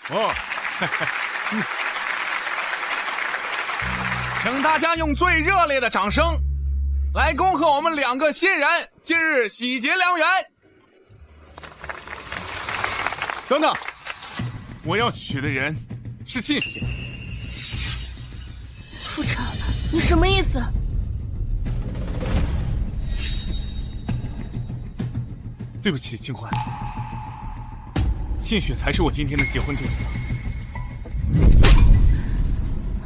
哦，请大家用最热烈的掌声来恭贺我们2个新人今日喜结良缘。等等，我要娶的人是沁雪。傅成，你什么意思？对不起，清欢，沁雪才是我今天的结婚对象。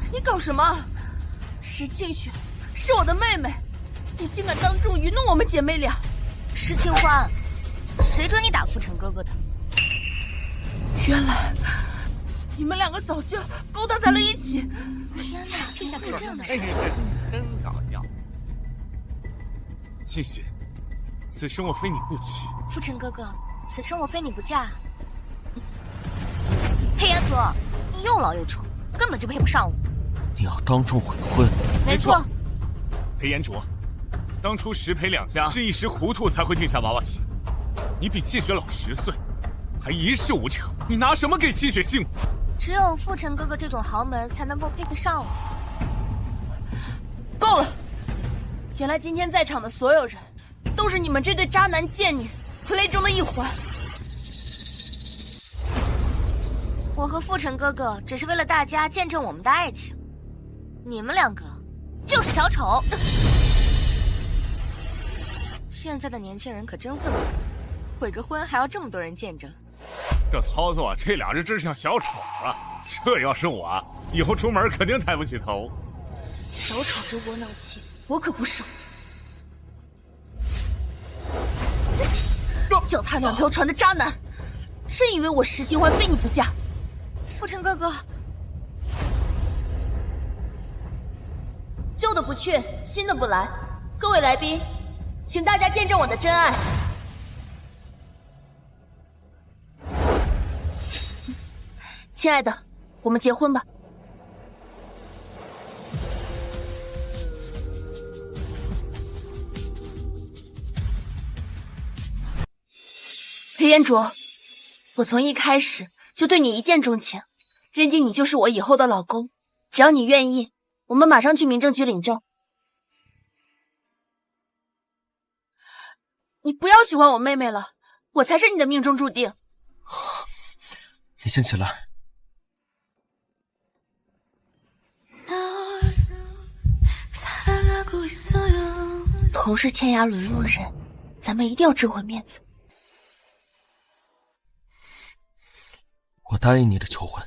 你搞什么？石沁雪是我的妹妹，你竟敢当众愚弄我们姐妹俩！石清欢，谁准你打傅成哥哥的？原来你们2个早就勾搭在了一起。天哪，这下可这样的事情，真搞笑。沁雪，此生我非你不娶。傅成哥哥，此生我非你不嫁。裴彦祖，你又老又丑，根本就配不上我。你要当众悔婚？没错。裴彦卓，当初石裴2家是一时糊涂才会定下娃娃亲，你比沁雪老10岁，还一事无成，你拿什么给沁雪幸福？只有傅成哥哥这种豪门才能够配得上我。够了！原来今天在场的所有人，都是你们这对渣男贱女 play 中的一环。我和傅成哥哥只是为了大家见证我们的爱情，你们2个就是小丑。现在的年轻人可真会玩，悔个婚还要这么多人见证。这操作，这俩人真像小丑啊！这要是我，以后出门肯定抬不起头。小丑这窝囊气，我可不少。脚踏2条船的渣男，真以为我石清欢非你不嫁？傅成哥哥，旧的不去，新的不来。各位来宾，请大家见证我的真爱。亲爱的，我们结婚吧。裴彦卓，我从一开始就对你一见钟情，认定你就是我以后的老公。只要你愿意，我们马上去民政局领证。你不要喜欢我妹妹了，我才是你的命中注定。你先起来。同是天涯沦落人，咱们一定要争回面子。我答应你的求婚。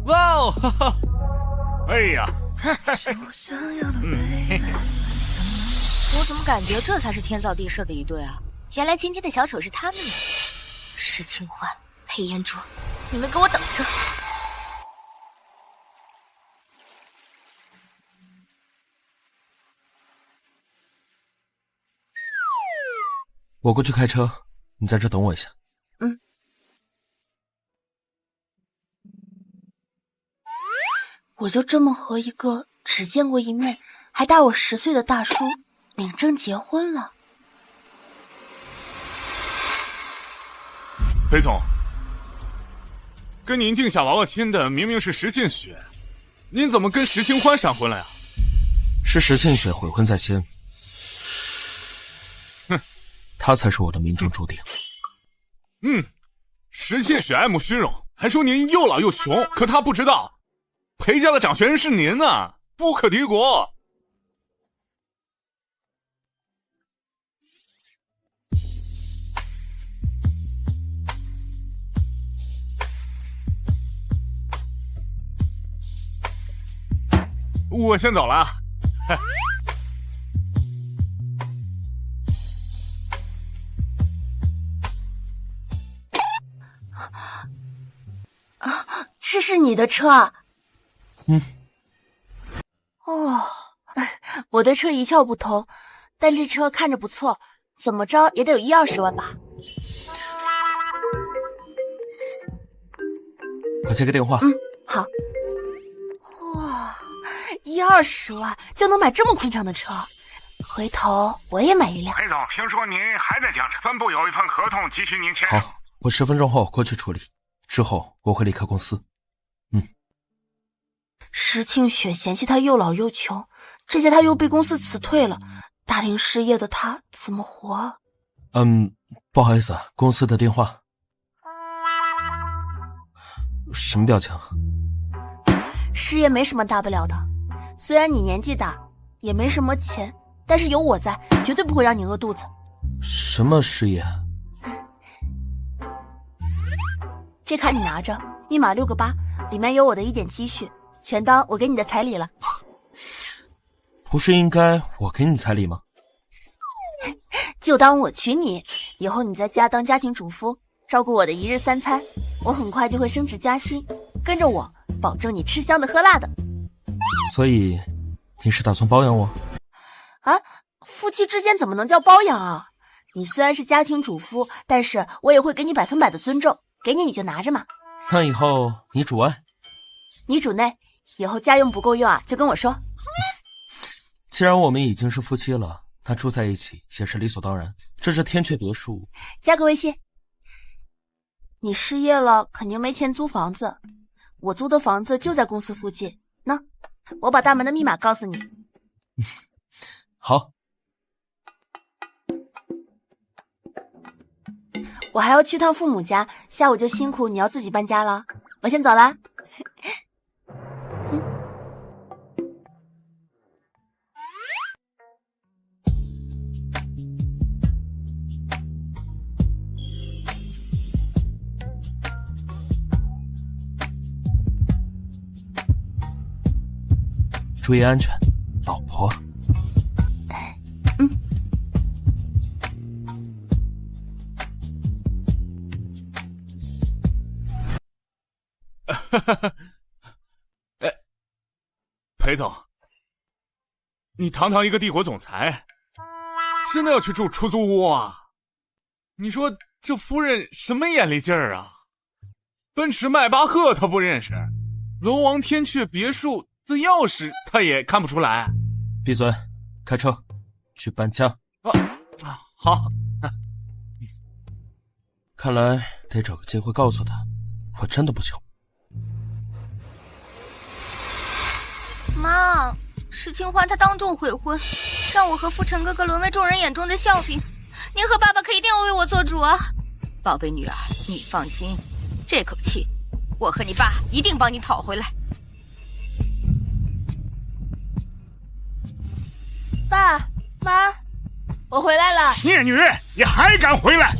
哇哦，哈哈！哎呀，我怎么感觉这才是天造地设的一对啊？原来今天的小丑是他们俩。石清欢、裴彦卓，你们给我等着！我过去开车，你在这等我一下。嗯。我就这么和一个只见过一面还大我10岁的大叔领证结婚了。裴总，跟您定下娃娃亲的明明是石沁雪，您怎么跟石清欢闪婚了呀？是石沁雪悔婚在先，哼，她才是我的命中注定。石沁雪爱慕虚荣，还说您又老又穷，可她不知道，裴家的掌权人是您啊，不可敌国。我先走了。是你的车啊？哦，我对车一窍不通，但这车看着不错，怎么着也得有10-20万吧。我接个电话。好。哇，10-20万就能买这么宽敞的车，回头我也买一辆。裴总，听说您还在江城，分部有一份合同急需您签。好，我10分钟后过去处理，之后我会离开公司。石庆雪嫌弃他又老又穷，这下他又被公司辞退了，大龄失业的他怎么活啊？不好意思，公司的电话。什么表情？失业没什么大不了的，虽然你年纪大，也没什么钱，但是有我在，绝对不会让你饿肚子。什么失业？这卡你拿着，密码6个8，里面有我的一点积蓄，全当我给你的彩礼了。不是应该我给你彩礼吗？就当我娶你，以后你在家当家庭主妇，照顾我的1日3餐，我很快就会升职加薪，跟着我，保证你吃香的喝辣的。所以你是打算包养我？啊，夫妻之间怎么能叫包养啊？你虽然是家庭主妇，但是我也会给你100%的尊重，给你就拿着嘛。那以后你主外，你主内，以后家用不够用啊，就跟我说。既然我们已经是夫妻了，那住在一起也是理所当然。这是天阙别墅，加个微信。你失业了，肯定没钱租房子，我租的房子就在公司附近。那我把大门的密码告诉你。好。我还要去趟父母家，下午就辛苦你要自己搬家了，我先走啦。注意安全，老婆。哎，裴总，你堂堂一个帝国总裁，真的要去住出租屋啊？你说这夫人什么眼力劲儿啊？奔驰迈巴赫他不认识，龙王天阙别墅的钥匙他也看不出来。闭嘴，开车去搬家。好。看来得找个机会告诉他，我真的不穷。妈，石清欢他当众悔婚，让我和傅晨哥哥沦为众人眼中的笑柄。您和爸爸可一定要为我做主啊！宝贝女儿，你放心，这口气我和你爸一定帮你讨回来。爸妈，我回来了。孽女，你还敢回来？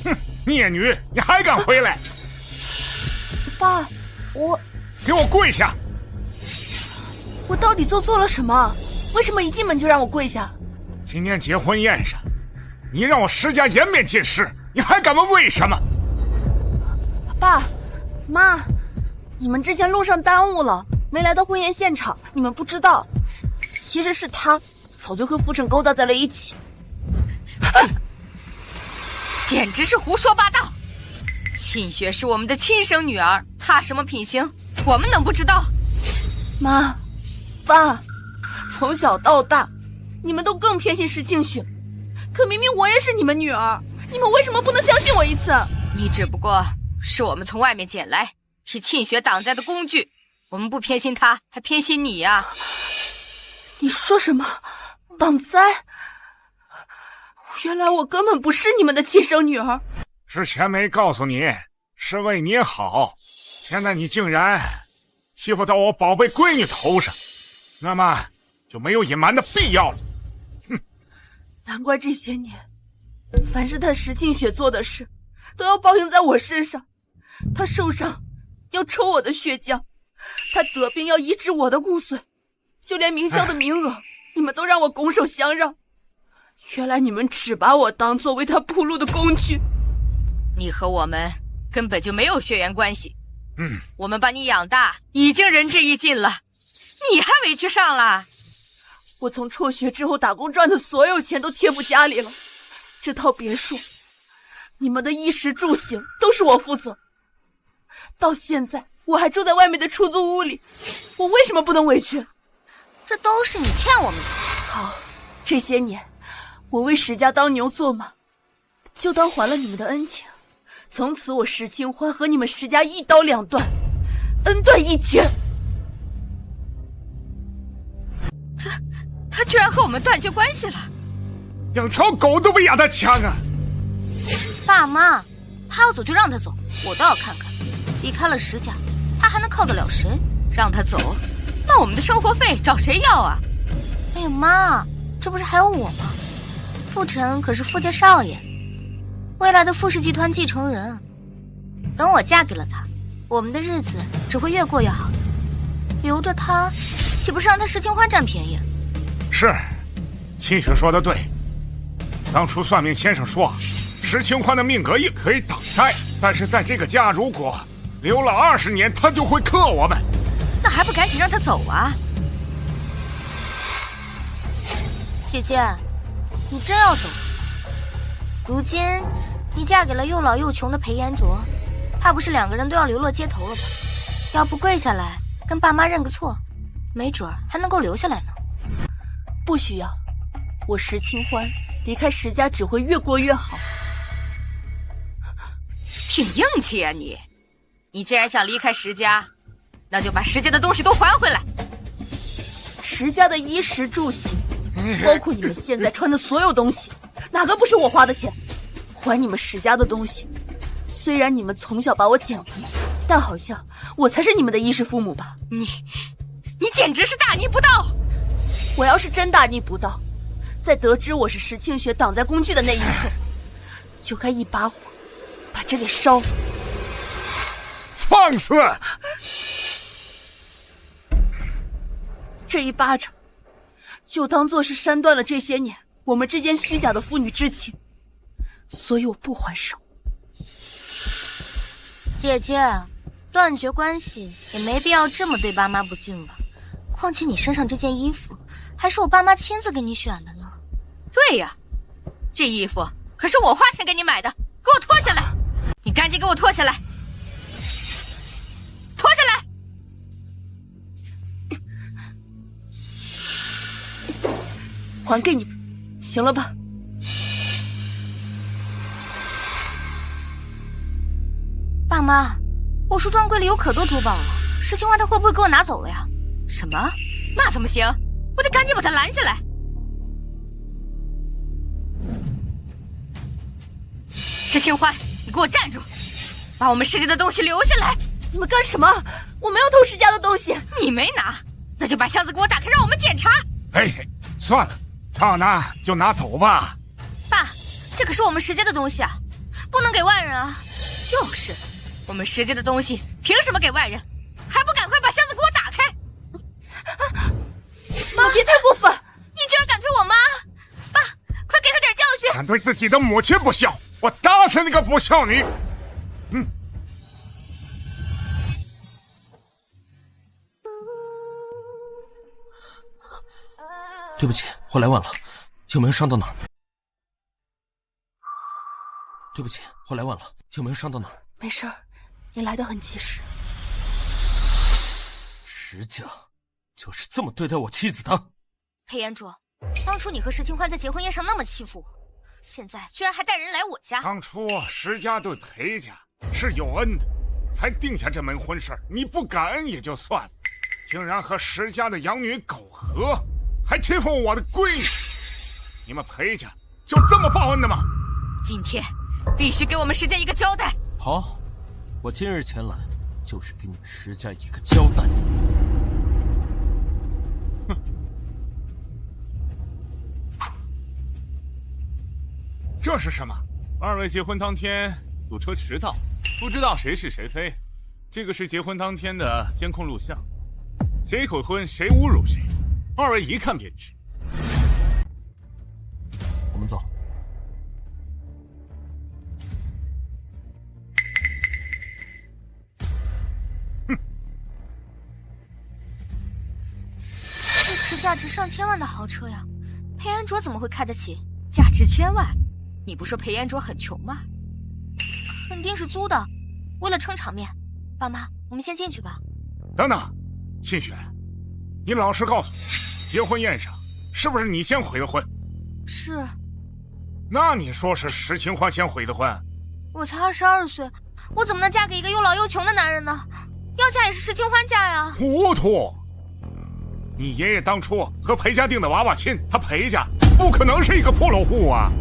哼，孽女，你还敢回来？爸，我给我跪下！我到底做错了什么？为什么一进门就让我跪下？今天结婚宴上，你让我石家颜面尽失，你还敢问为什么？爸妈，你们之前路上耽误了，没来到婚宴现场，你们不知道，其实是他早就和傅晨勾搭在了一起。简直是胡说八道！沁雪是我们的亲生女儿，她什么品行，我们能不知道？妈，爸，从小到大，你们都更偏心石庆雪，可明明我也是你们女儿，你们为什么不能相信我一次？你只不过是我们从外面捡来替沁雪挡灾的工具，我们不偏心她，还偏心你呀？你说什么？挡灾？原来我根本不是你们的亲生女儿。之前没告诉你，是为你好，现在你竟然欺负到我宝贝闺女头上，那么就没有隐瞒的必要了。哼，难怪这些年，凡是他石庆雪做的事，都要报应在我身上。他受伤要抽我的血浆，他得病要移植我的骨髓，就连名校的名额，你们都让我拱手相让。原来你们只把我当作为他铺路的工具。你和我们根本就没有血缘关系。我们把你养大，已经仁至义尽了，你还委屈上了。我从辍学之后打工赚的所有钱都贴补家里了，这套别墅，你们的衣食住行都是我负责。到现在我还住在外面的出租屋里，我为什么不能回去？这都是你欠我们的。好，这些年我为石家当牛做马，就当还了你们的恩情。从此我石清欢和你们石家一刀两断，恩断义绝。他居然和我们断绝关系了，养条狗都比压他强啊！爸妈，他要走就让他走，我倒要看看，离开了石家，他还能靠得了谁？让他走，那我们的生活费找谁要啊？哎呀妈，这不是还有我吗？傅晨可是傅家少爷，未来的傅氏集团继承人。等我嫁给了他，我们的日子只会越过越好的。留着他，岂不是让他石清欢占便宜？是，秦雪说的对。当初算命先生说，石清欢的命格也可以挡灾，但是在这个家如果留了20年，他就会克我们。那还不赶紧让他走啊！姐姐，你真要走？如今你嫁给了又老又穷的裴延灼，怕不是2个人都要流落街头了吧？要不跪下来跟爸妈认个错，没准儿还能够留下来呢。不需要，我石清欢离开石家只会越过越好。挺硬气啊你！你既然想离开石家，那就把石家的东西都还回来。石家的衣食住行，包括你们现在穿的所有东西，哪个不是我花的钱？还你们石家的东西。虽然你们从小把我捡回来，但好像我才是你们的衣食父母吧？你简直是大逆不道！我要是真大逆不道，在得知我是石庆雪挡在工具的那一刻，就该一把火把这里烧了。放肆！这一巴掌，就当做是扇断了这些年我们之间虚假的父女之情，所以我不还手。姐姐，断绝关系也没必要这么对爸妈不敬吧？况且你身上这件衣服还是我爸妈亲自给你选的呢。对呀，这衣服可是我花钱给你买的，给我脱下来！你赶紧给我脱下来！脱下来！还给你，行了吧？爸妈，我梳妆柜里有可多珠宝了，石清欢他会不会给我拿走了呀？什么？那怎么行？我得赶紧把他拦下来！石清欢，你给我站住！把我们石家的东西留下来！你们干什么？我没有偷石家的东西。你没拿，那就把箱子给我打开，让我们检查。哎，算了，他拿就拿走吧。爸，这可是我们石家的东西啊，不能给外人啊！就是，我们石家的东西凭什么给外人？还不赶快把箱子给我打开！妈，别太过分！你居然敢推我妈！爸，快给他点教训！敢对自己的母亲不孝，我打死你个不孝女！对不起，我来晚了，有没有伤到哪儿？对不起，我来晚了，有没有伤到哪儿？没事儿，你来得很及时。石家就是这么对待我妻子的。裴延灼，当初你和石清欢在结婚宴上那么欺负我，现在居然还带人来我家。当初石家对裴家是有恩的，才定下这门婚事，你不感恩也就算了，竟然和石家的养女苟合，还欺负我的闺女，你们裴家就这么报恩的吗？今天必须给我们石家一个交代。好，我今日前来就是给你们石家一个交代。这是什么？2位结婚当天堵车迟到，不知道谁是谁非。这个是结婚当天的监控录像，谁悔婚谁侮辱谁，2位一看便知。我们走。这可是价值上千万的豪车呀，裴延灼怎么会开得起？价值1000万？你不说裴延灼很穷吗？肯定是租的，为了撑场面。爸妈，我们先进去吧。等等，沁雪，你老实告诉我，结婚宴上是不是你先悔的婚？是。那你说是石清欢先悔的婚？我才22岁，我怎么能嫁给一个又老又穷的男人呢？要嫁也是石清欢嫁呀。糊涂！你爷爷当初和裴家定的娃娃亲，他裴家不可能是一个破落户啊！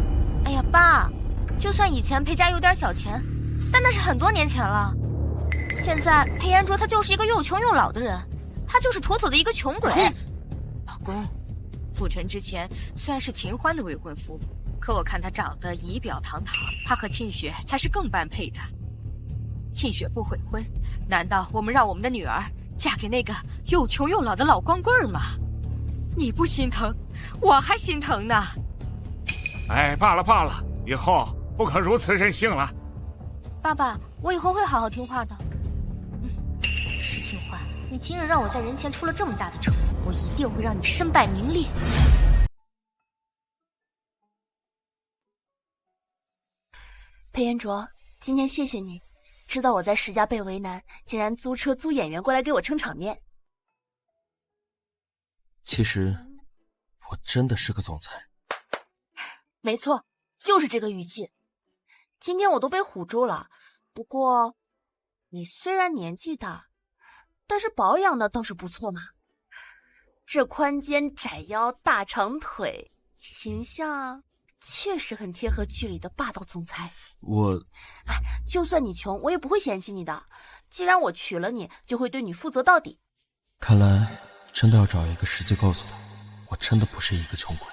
哎呀，爸，就算以前裴家有点小钱，但那是很多年前了。现在裴延灼他就是一个又穷又老的人，他就是妥妥的一个穷鬼。老公，傅晨之前虽然是秦欢的未婚夫，可我看他长得仪表堂堂，他和沁雪才是更般配的。沁雪不悔婚，难道我们让我们的女儿嫁给那个又穷又老的老光棍吗？你不心疼，我还心疼呢。哎，罢了罢了，以后不可如此任性了。爸爸，我以后会好好听话的。石清欢，你今日让我在人前出了这么大的丑，我一定会让你身败名裂。裴延灼，今天谢谢你，知道我在石家被为难，竟然租车租演员过来给我撑场面。其实，我真的是个总裁。没错，就是这个语气。今天我都被唬住了。不过，你虽然年纪大，但是保养的倒是不错嘛。这宽肩窄腰大长腿，形象确实很贴合剧里的霸道总裁。就算你穷，我也不会嫌弃你的。既然我娶了你，就会对你负责到底。看来真的要找一个时机告诉他，我真的不是一个穷鬼。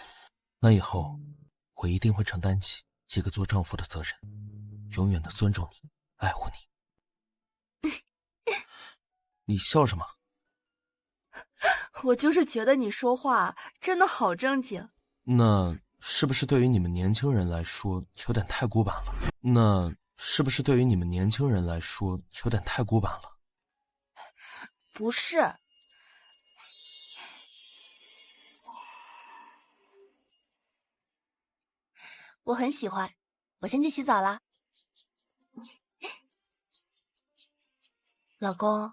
那以后，我一定会承担起一个做丈夫的责任，永远的尊重你，爱护你。你笑什么？我就是觉得你说话真的好正经。那是不是对于你们年轻人来说有点太古板了？不是。我很喜欢，我先去洗澡啦。老公，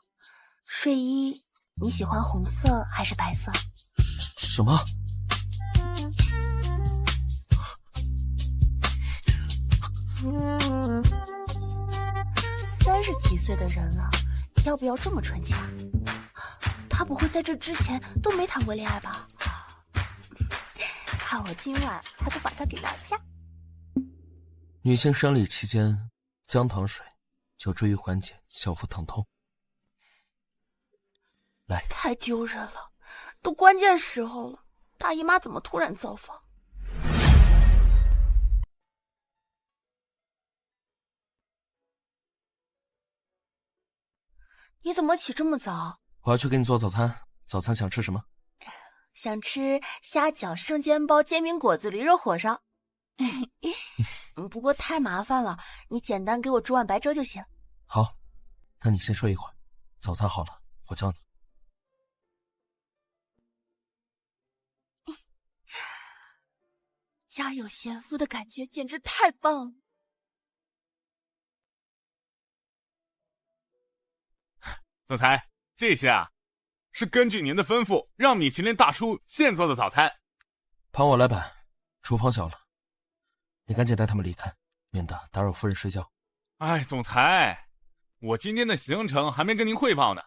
睡衣你喜欢红色还是白色？什么？30几岁的人了，要不要这么纯洁？他不会在这之前都没谈过恋爱吧？看我今晚还不把他给拿下！女性生理期间，姜糖水有助于缓解小腹疼痛。来，太丢人了，都关键时候了，大姨妈怎么突然造访？你怎么起这么早？我要去给你做早餐，早餐想吃什么？想吃虾饺、生煎包、煎饼果子、驴肉火烧。不过太麻烦了，你简单给我煮碗白粥就行。好，那你先睡一会儿，早餐好了，我叫你。家有贤夫的感觉简直太棒了。总裁，这些啊，是根据您的吩咐让米其林大叔现做的早餐。帮我来摆，厨房小了，你赶紧带他们离开，免得打扰夫人睡觉。哎，总裁，我今天的行程还没跟您汇报呢。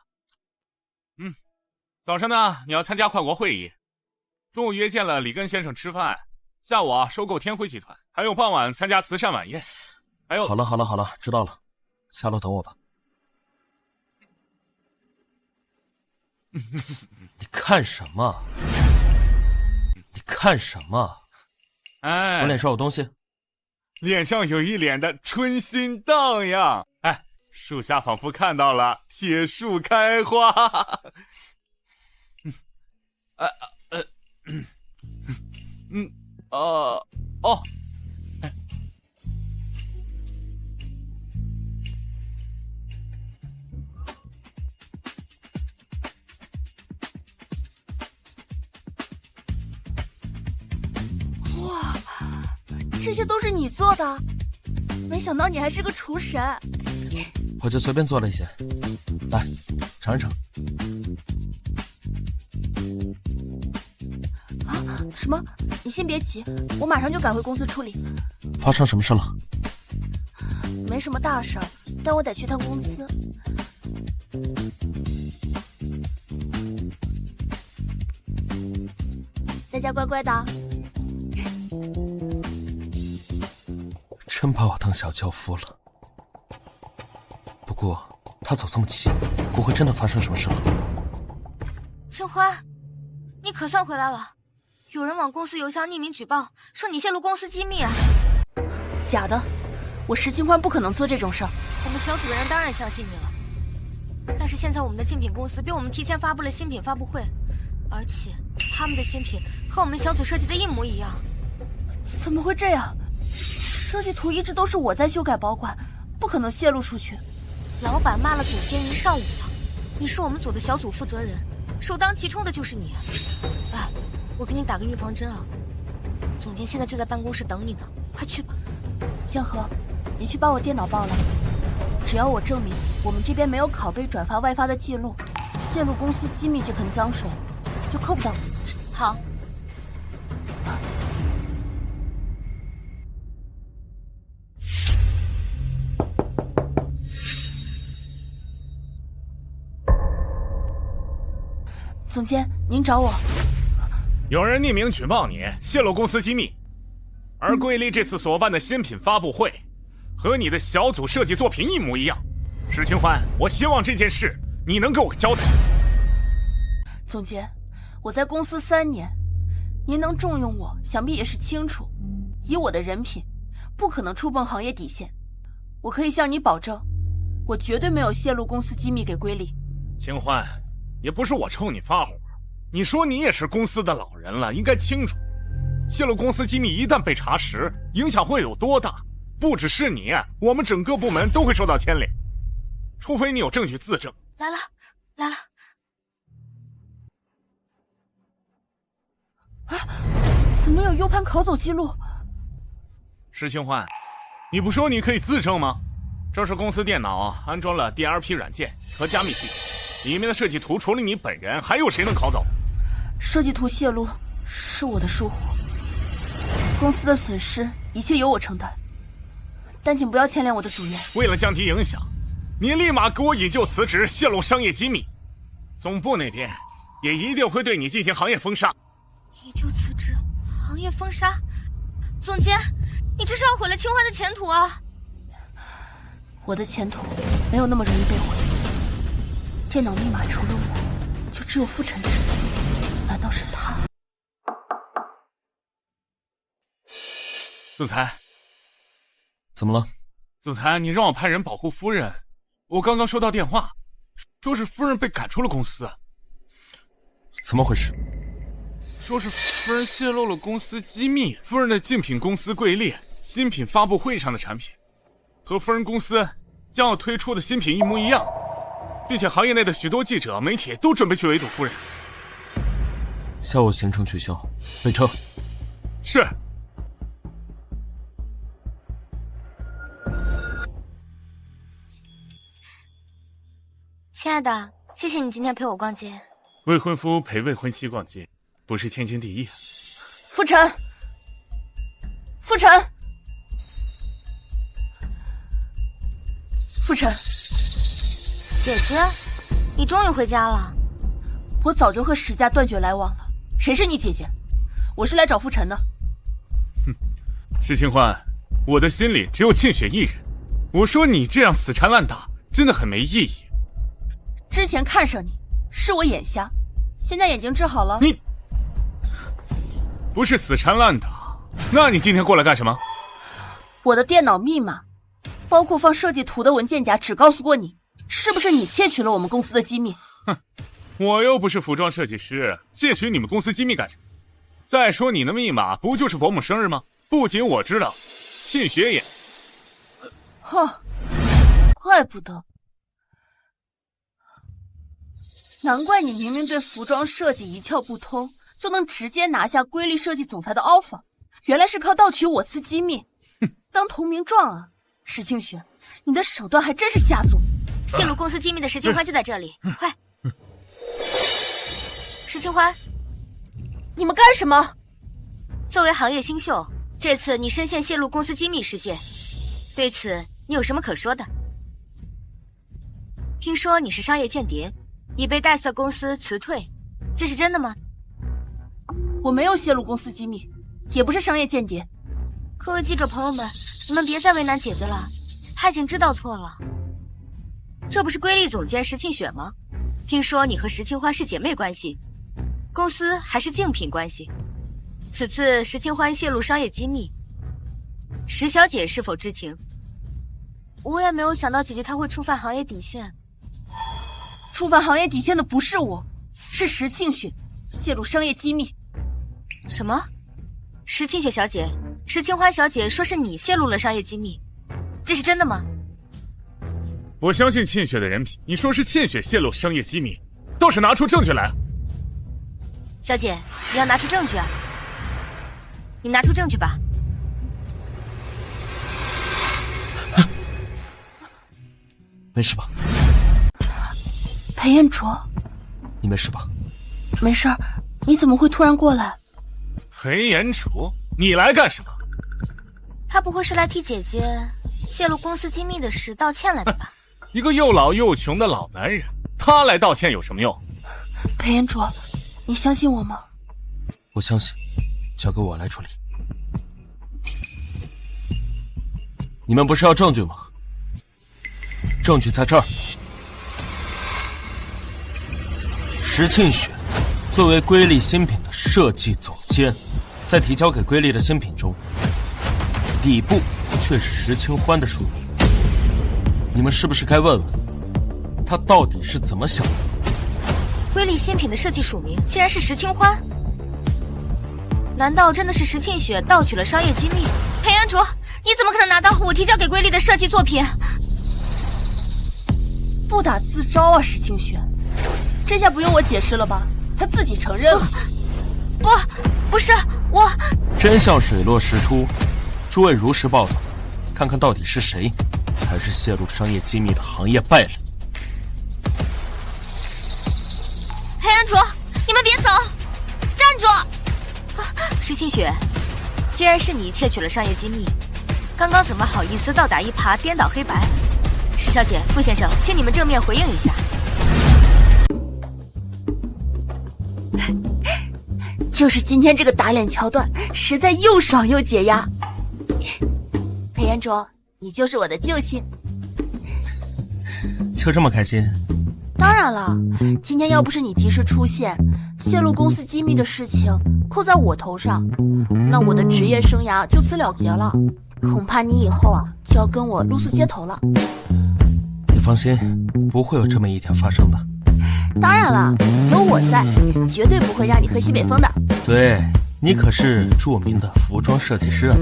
早上呢，你要参加跨国会议，中午约见了里根先生吃饭，下午收购天辉集团，还有傍晚参加慈善晚宴，还有……好了，知道了，下楼等我吧。你看什么？哎，我脸上有东西。脸上有一脸的春心荡漾。哎，树下仿佛看到了铁树开花。哇，这些都是你做的？没想到你还是个厨神。我就随便做了一些，来尝一尝。啊？什么？你先别急，我马上就赶回公司处理。发生什么事了？没什么大事儿，但我得去趟公司。在家乖乖的。真把我当小轿夫了。不过他走这么急，不会真的发生什么事了？清欢，你可算回来了。有人往公司邮箱匿名举报，说你泄露公司机密啊。假的，我石清欢不可能做这种事儿。我们小组的人当然相信你了，但是现在我们的竞品公司比我们提前发布了新品发布会，而且他们的新品和我们小组设计的一模一样。怎么会这样？设计图一直都是我在修改保管，不可能泄露出去。老板骂了总监一上午了，你是我们组的小组负责人，首当其冲的就是你。哎，我给你打个预防针啊，总监现在就在办公室等你呢，快去吧。江河，你去把我电脑报了，只要我证明我们这边没有拷贝转发外发的记录，泄露公司机密这盆脏水就扣不到我。好。总监，您找我。有人匿名举报你泄露公司机密，而桂丽这次所办的新品发布会和你的小组设计作品一模一样。石清欢，我希望这件事你能给我个交代。总监，我在公司3年，您能重用我，想必也是清楚。以我的人品，不可能触碰行业底线。我可以向你保证，我绝对没有泄露公司机密给瑰丽。清欢，也不是我冲你发火，你说你也是公司的老人了，应该清楚，泄露公司机密一旦被查实，影响会有多大。不只是你，我们整个部门都会受到牵连，除非你有证据自证。来了，来了。啊，怎么有 U 盘拷走记录？石清欢，你不说你可以自证吗？这是公司电脑安装了 DRP 软件和加密系统，里面的设计图除了你本人，还有谁能拷走？设计图泄露是我的疏忽，公司的损失一切由我承担，但请不要牵连我的组员。为了降低影响，你立马给我引咎辞职，泄露商业机密。总部那边也一定会对你进行行业封杀。引咎辞职，行业封杀？总监，你这是要毁了清欢的前途啊！我的前途没有那么容易被毁。电脑密码除了我，就只有傅晨知道。难道是他？总裁，怎么了？总裁，你让我派人保护夫人。我刚刚收到电话，说是夫人被赶出了公司。怎么回事？说是夫人泄露了公司机密，夫人的竞品公司桂丽新品发布会上的产品，和夫人公司将要推出的新品一模一样，并且行业内的许多记者、媒体都准备去围堵夫人。下午行程取消，备车。是。亲爱的，谢谢你今天陪我逛街。未婚夫陪未婚妻逛街，不是天经地义。傅晨，傅晨，傅晨，姐姐，你终于回家了。我早就和石家断绝来往了，谁是你姐姐？我是来找傅晨的。哼，石清欢，我的心里只有沁雪一人。我说你这样死缠烂打，真的很没意义。之前看上你，是我眼瞎，现在眼睛治好了。你不是死缠烂打，那你今天过来干什么？我的电脑密码，包括放设计图的文件夹，只告诉过你，是不是你窃取了我们公司的机密？哼，我又不是服装设计师，窃取你们公司机密干什么？再说你的密码不就是伯母生日吗？不仅我知道，沁雪也。哼，怪不得。难怪你明明对服装设计一窍不通，就能直接拿下瑰丽设计总裁的 offer， 原来是靠盗取我司机密，当投名状啊！石清雪，你的手段还真是下作。泄露公司机密的石清欢就在这里，快！石清欢，你们干什么？作为行业新秀，这次你深陷泄露公司机密事件，对此你有什么可说的？听说你是商业间谍，已被戴瑟公司辞退，这是真的吗？我没有泄露公司机密，也不是商业间谍。各位记者朋友们，你们别再为难姐姐了，她已经知道错了。这不是瑰丽总监石庆雪吗？听说你和石清欢是姐妹关系，公司还是竞品关系。此次石清欢泄露商业机密，石小姐是否知情？我也没有想到姐姐她会触犯行业底线。触犯行业底线的不是我，是石庆雪泄露商业机密。什么？石庆雪小姐，石清欢小姐说是你泄露了商业机密，这是真的吗？我相信沁雪的人品，你说是沁雪泄露商业机密，倒是拿出证据来。小姐，你要拿出证据啊！你拿出证据吧。没事吧？裴彦卓，你没事吧？没事儿。你怎么会突然过来？裴延楚，你来干什么？他不会是来替姐姐泄露公司机密的事道歉来的吧？一个又老又穷的老男人，他来道歉有什么用？裴彦卓，你相信我吗？我相信，交给我来处理。你们不是要证据吗？证据在这儿。石庆雪作为瑰丽新品的设计总监，在提交给瑰丽的新品中，底部却是石清欢的署名。你们是不是该问问他到底是怎么想的？瑰丽新品的设计署名竟然是石清欢，难道真的是石庆雪盗取了商业机密？裴安卓，你怎么可能拿到我提交给瑰丽的设计作品？不打自招啊，石庆雪，这下不用我解释了吧？他自己承认了。不是我。真相水落石出，诸位如实报道，看看到底是谁才是泄露商业机密的行业败类。裴安卓，你们别走，站住！石清雪，既然是你窃取了商业机密，刚刚怎么好意思倒打一耙，颠倒黑白？石小姐、傅先生，请你们正面回应一下。就是今天这个打脸桥段，实在又爽又解压。裴彦卓，你就是我的救星。就这么开心？当然了，今天要不是你及时出现，泄露公司机密的事情扣在我头上，那我的职业生涯就此了结了。恐怕你以后就要跟我露宿街头了。你放心，不会有这么一天发生的。当然了，有我在，绝对不会让你喝西北风的。对，你可是著名的服装设计师啊，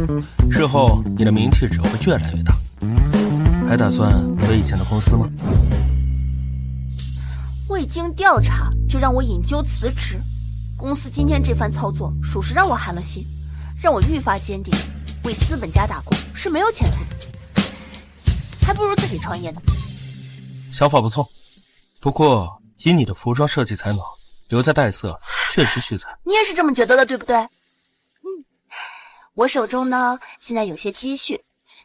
日后你的名气只会越来越大。还打算回以前的公司吗？未经调查就让我引咎辞职，公司今天这番操作，属实让我寒了心，让我愈发坚定，为资本家打工是没有前途的，还不如自己创业呢。想法不错，不过以你的服装设计才能，留在戴瑟确实屈才。你也是这么觉得的，对不对？我手中呢现在有些积蓄，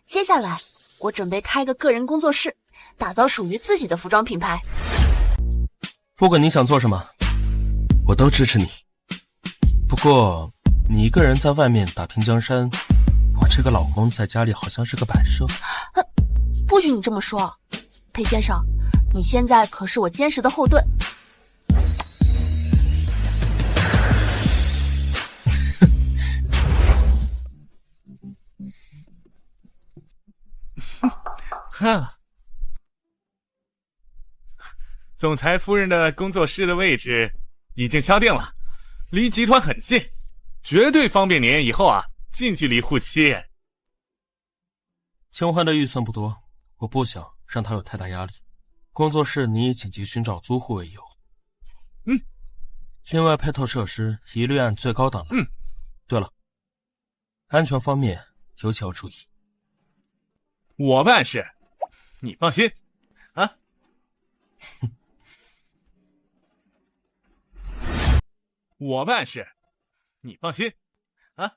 接下来我准备开个个人工作室，打造属于自己的服装品牌。不管你想做什么，我都支持你。不过你一个人在外面打拼江山，我这个老公在家里好像是个摆设。不许你这么说，裴先生，你现在可是我坚实的后盾。哼，总裁夫人的工作室的位置已经敲定了，离集团很近，绝对方便您以后近距离护妻。清欢的预算不多，我不想让他有太大压力。工作室你以紧急寻找租户为由。另外配套设施一律按最高档来。对了，安全方面尤其要注意。我办事，你放心。我办事，你放心啊。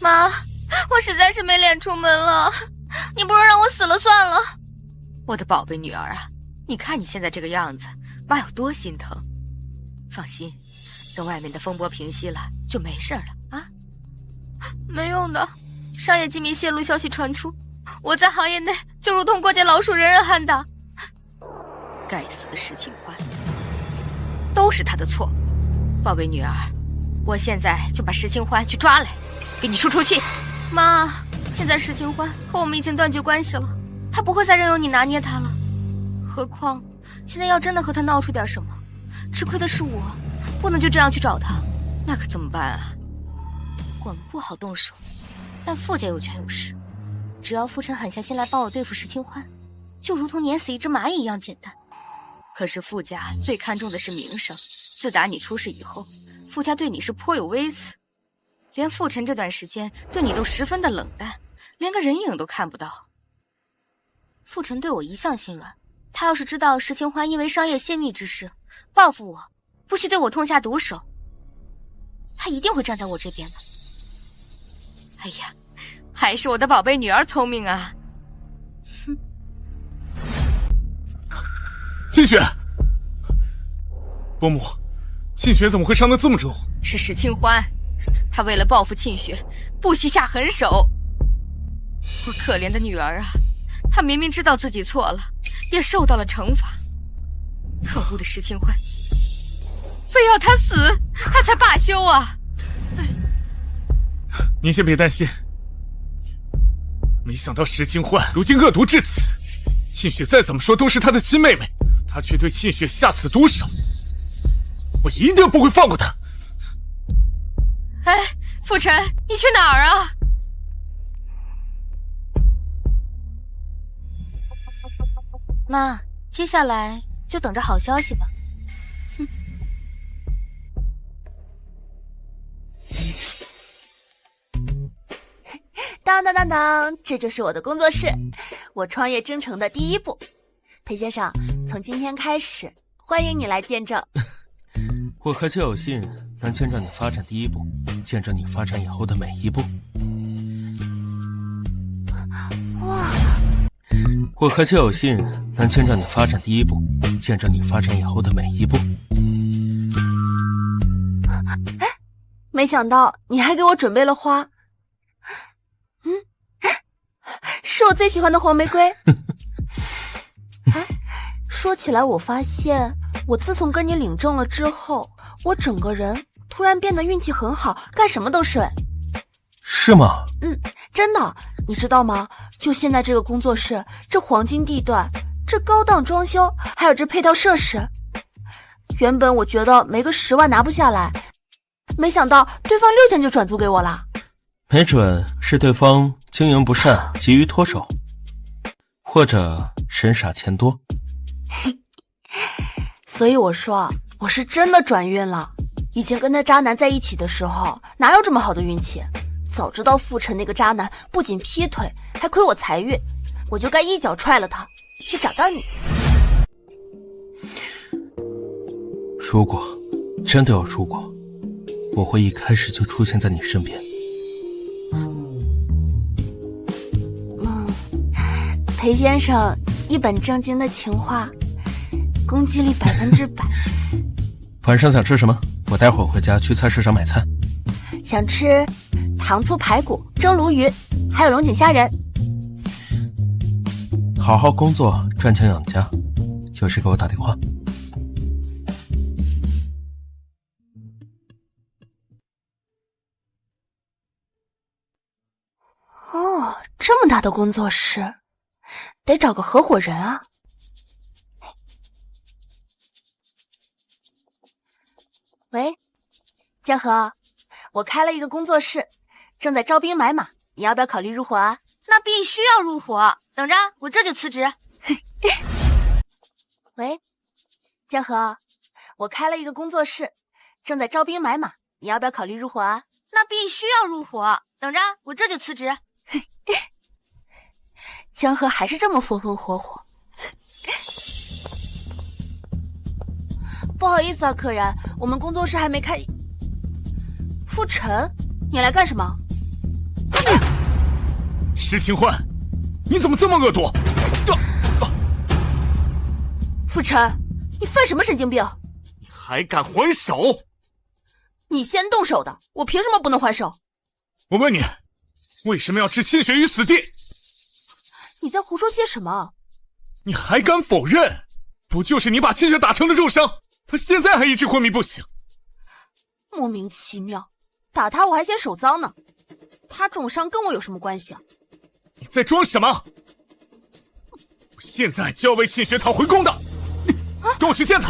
妈，我实在是没脸出门了，你不如让我死了算了。我的宝贝女儿啊，你看你现在这个样子，妈有多心疼。放心，等外面的风波平息了，就没事了啊。没用的，商业机密泄露消息传出，我在行业内就如同过街老鼠，人人喊打。该死的石清欢，都是他的错。宝贝女儿，我现在就把石清欢去抓来，给你出出气。妈，现在石清欢和我们已经断绝关系了，他不会再任由你拿捏他了。何况现在要真的和他闹出点什么，吃亏的是我，不能就这样去找他，那可怎么办啊？我们不好动手，但傅家有权有势，只要傅晨狠下心来帮我对付石清欢，就如同碾死一只蚂蚁一样简单。可是傅家最看重的是名声，自打你出事以后，傅家对你是颇有微词，连傅晨这段时间对你都十分的冷淡，连个人影都看不到。傅晨对我一向心软，他要是知道石清欢因为商业泄密之事报复我，不惜对我痛下毒手，他一定会站在我这边的。哎呀，还是我的宝贝女儿聪明啊。沁雪，伯母，沁雪怎么会伤得这么重？是石清欢，他为了报复沁雪，不惜下狠手。我可怜的女儿啊，她明明知道自己错了，也受到了惩罚。可恶的石清欢，非要他死，他才罢休啊！您先别担心，没想到石清欢如今恶毒至此，沁雪再怎么说都是他的亲妹妹，他却对沁雪下此毒手，我一定不会放过他。哎，傅晨，你去哪儿啊？妈，接下来就等着好消息吧。哼。当当当当，这就是我的工作室，我创业征程的第一步。裴先生，从今天开始，欢迎你来见证。我何其有幸能见证你发展第一步，见证你发展以后的每一步。哇！我何其有幸能见证你发展第一步，见证你发展以后的每一步。哎，没想到你还给我准备了花。是我最喜欢的黄玫瑰。哎，说起来，我发现我自从跟你领证了之后，我整个人突然变得运气很好，干什么都顺。是吗？真的，你知道吗？就现在这个工作室，这黄金地段，这高档装修，还有这配套设施，原本我觉得没个10万拿不下来，没想到对方6000就转租给我了。没准是对方经营不善，急于脱手，或者人傻钱多。所以我说，我是真的转运了。以前跟那渣男在一起的时候，哪有这么好的运气？早知道傅晨那个渣男不仅劈腿，还亏我财运，我就该一脚踹了他，去找到你。如果真的有如果，我会一开始就出现在你身边。裴先生一本正经的情话，攻击力100%。晚上想吃什么？我待会儿回家去菜市场买菜。想吃糖醋排骨、蒸鲈鱼，还有龙井虾仁。好好工作，赚钱养家。有事给我打电话。哦，这么大的工作室，得找个合伙人啊。喂，江河，我开了一个工作室，正在招兵买马，你要不要考虑入伙啊？那必须要入伙，等着，我这就辞职。喂，江河，我开了一个工作室，正在招兵买马，你要不要考虑入伙啊？那必须要入伙，等着，我这就辞职。江河还是这么风风火火。不好意思啊，客人，我们工作室还没开。傅晨，你来干什么？石清欢，你怎么这么恶毒？傅晨，你犯什么神经病？你还敢还手？你先动手的，我凭什么不能还手？我问你，为什么要置沁雪于死地？你在胡说些什么？你还敢否认？不就是你把沁雪打成了重伤，他现在还一直昏迷不醒。莫名其妙，打他我还嫌手脏呢，他重伤跟我有什么关系啊？你在装什么？我现在就要为沁雪讨回公道，跟我去见他。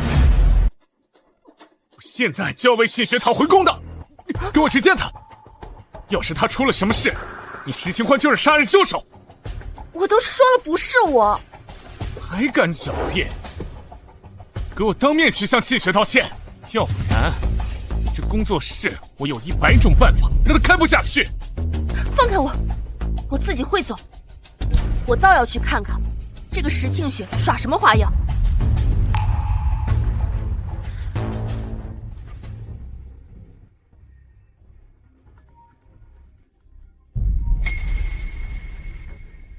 我现在就要为沁雪讨回公道，跟我去见他。要是他出了什么事，你石清欢就是杀人凶手。我都说了不是我，还敢狡辩？给我当面去向沁雪道歉，要不然这工作室我有100种办法让他开不下去。放开我，我自己会走。我倒要去看看这个石沁雪耍什么花样。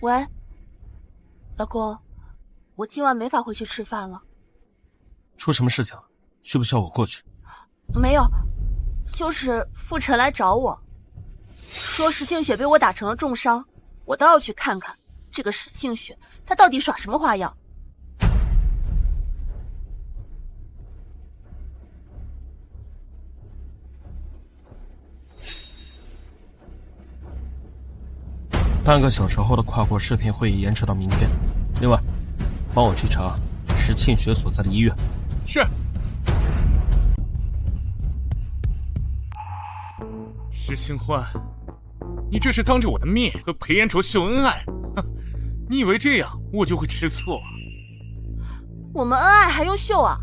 喂，老公，我今晚没法回去吃饭了。出什么事情了？需不需要我过去？没有，就是傅晨来找我，说石沁雪被我打成了重伤，我倒要去看看这个石沁雪她到底耍什么花样。半个小时后的跨国视频会议延迟到明天。另外，帮我去查石沁雪所在的医院。是。石清欢，你这是当着我的面和裴延卓秀恩爱，你以为这样我就会吃醋啊？我们恩爱还用秀啊？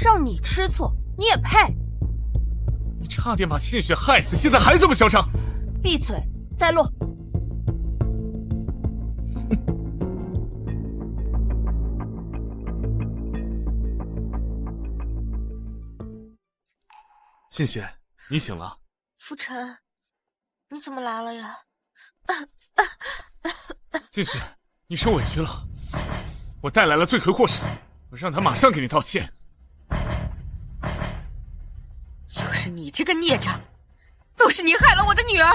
让你吃醋，你也配？你差点把沁雪害死，现在还这么嚣张！闭嘴，带路。沁雪，你醒了。傅晨，你怎么来了呀？沁雪，你受委屈了，我带来了罪魁祸首，我让他马上给你道歉。就是你这个孽障，都是你害了我的女儿。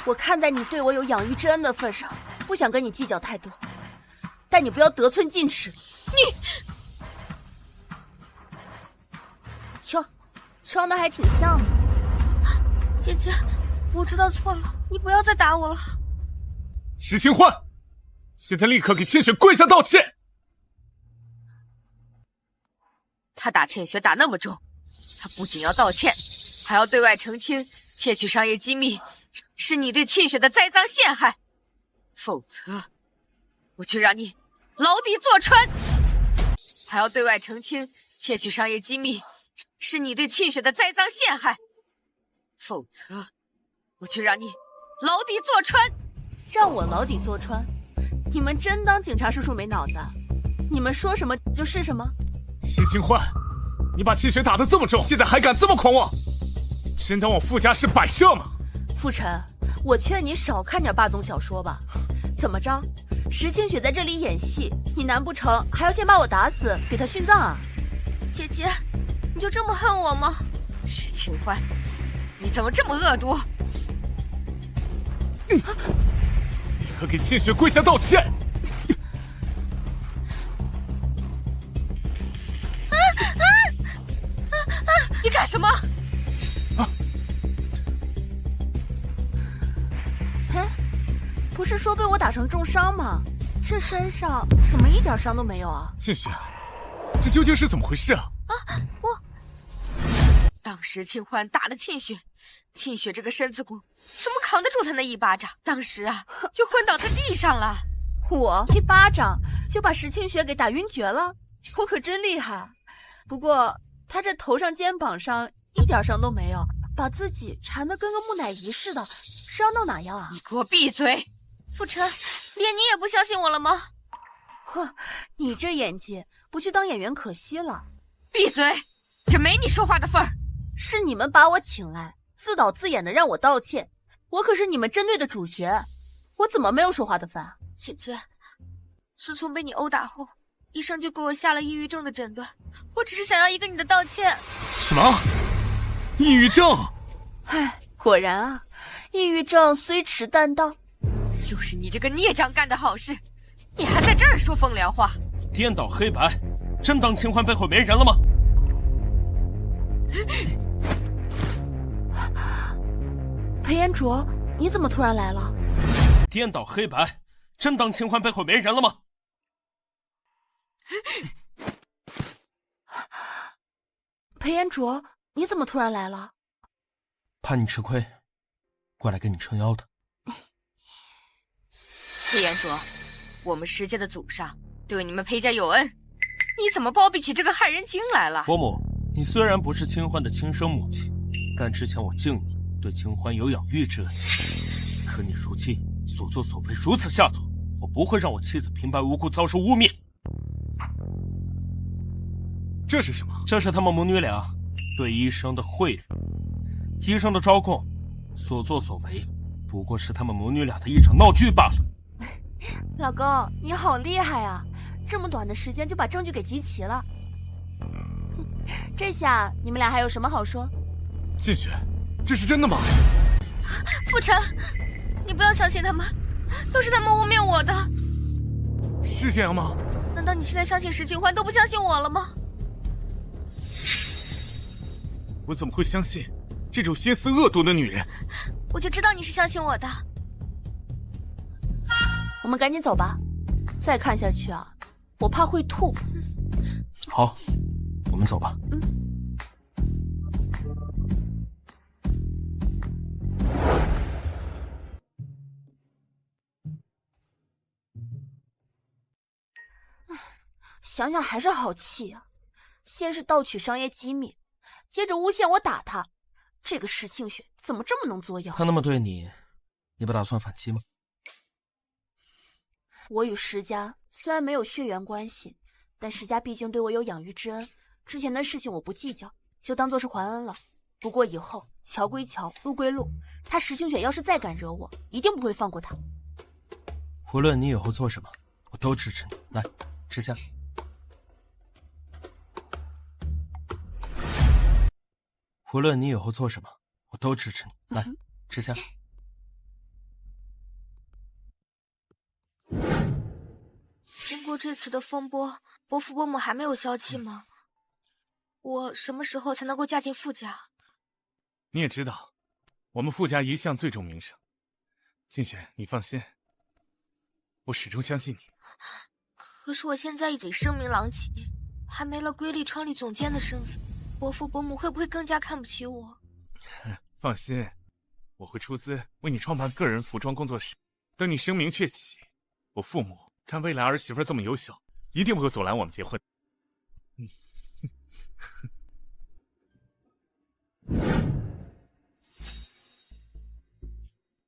我看在你对我有养育之恩的份上，不想跟你计较太多，但你不要得寸进尺。哟，装的还挺像的。姐姐，我知道错了，你不要再打我了。石清欢，现在立刻给沁雪跪下道歉。他打沁雪打那么重，他不仅要道歉，还要对外澄清窃取商业机密是你对沁雪的栽赃陷害，否则我就让你牢底坐穿。还要对外澄清窃取商业机密是你对沁雪的栽赃陷害，否则我就让你牢底坐穿。让我牢底坐穿？你们真当警察叔叔没脑子？你们说什么就是什么？石清欢，你把沁雪打得这么重，现在还敢这么狂妄，真当我傅家是摆设吗？傅晨，我劝你少看点霸总小说吧。怎么着，石沁雪在这里演戏，你难不成还要先把我打死，给她殉葬啊？姐姐，你就这么恨我吗？石清欢，你怎么这么恶毒？立刻给沁雪跪下道歉！你干什么？哎，不是说被我打成重伤吗？这身上怎么一点伤都没有啊？沁雪，这究竟是怎么回事啊？当时清欢打了沁雪，沁雪这个身子骨怎么扛得住他那一巴掌？当时啊，就昏倒在地上了。我一巴掌就把石沁雪给打晕厥了，我可真厉害。不过他这头上肩膀上一点伤都没有，把自己缠得跟个木乃伊似的，是要闹哪样啊？你给我闭嘴！傅晨，连你也不相信我了吗？哼，你这演技不去当演员可惜了。闭嘴，这没你说话的份儿。是你们把我请来，自导自演的让我道歉，我可是你们针对的主角，我怎么没有说话的份？姐姐，自从被你殴打后，医生就给我下了抑郁症的诊断，我只是想要一个你的道歉。什么？抑郁症？唉，果然啊，抑郁症虽迟但到。就是你这个孽障干的好事，你还在这儿说风凉话，颠倒黑白，真当清欢背后没人了吗？裴彦卓，你怎么突然来了？颠倒黑白，真当清欢背后没人了吗？裴彦卓，你怎么突然来了？怕你吃亏，过来给你撑腰的。裴彦卓，我们石家的祖上对你们裴家有恩，你怎么包庇起这个害人精来了？伯母，你虽然不是清欢的亲生母亲，但之前我敬你，对清欢有养育之恩。可你如今所作所为如此下作，我不会让我妻子平白无故遭受污蔑。这是什么？这是他们母女俩对医生的贿赂。医生的招供所作所为，不过是他们母女俩的一场闹剧罢了。老公，你好厉害啊！这么短的时间就把证据给集齐了。这下你们俩还有什么好说？静雪，这是真的吗？傅晨，你不要相信他们，都是他们污蔑我的。是这样吗？难道你现在相信石清欢，都不相信我了吗？我怎么会相信这种心思恶毒的女人？我就知道你是相信我的。我们赶紧走吧，再看下去啊，我怕会吐。好，我们走吧。想想还是好气啊！先是盗取商业机密，接着诬陷我打他，这个石庆雪怎么这么能作妖？他那么对你，你不打算反击吗？我与石家虽然没有血缘关系，但石家毕竟对我有养育之恩，之前的事情我不计较，就当做是还恩了。不过以后桥归桥，路归路，他石清雪要是再敢惹我，一定不会放过他。无论你以后做什么，我都支持你。来，吃下。无论你以后做什么，我都支持你。来，吃下。经过这次的风波，伯父伯母还没有消气吗？我什么时候才能够嫁进傅家？你也知道，我们傅家一向最重名声。静雪，你放心，我始终相信你。可是我现在已经声名狼藉，还没了瑰丽创立总监的身份，伯父伯母会不会更加看不起我？放心，我会出资为你创办个人服装工作室。等你声名鹊起，我父母看未来儿媳妇这么优秀，一定不会阻拦我们结婚。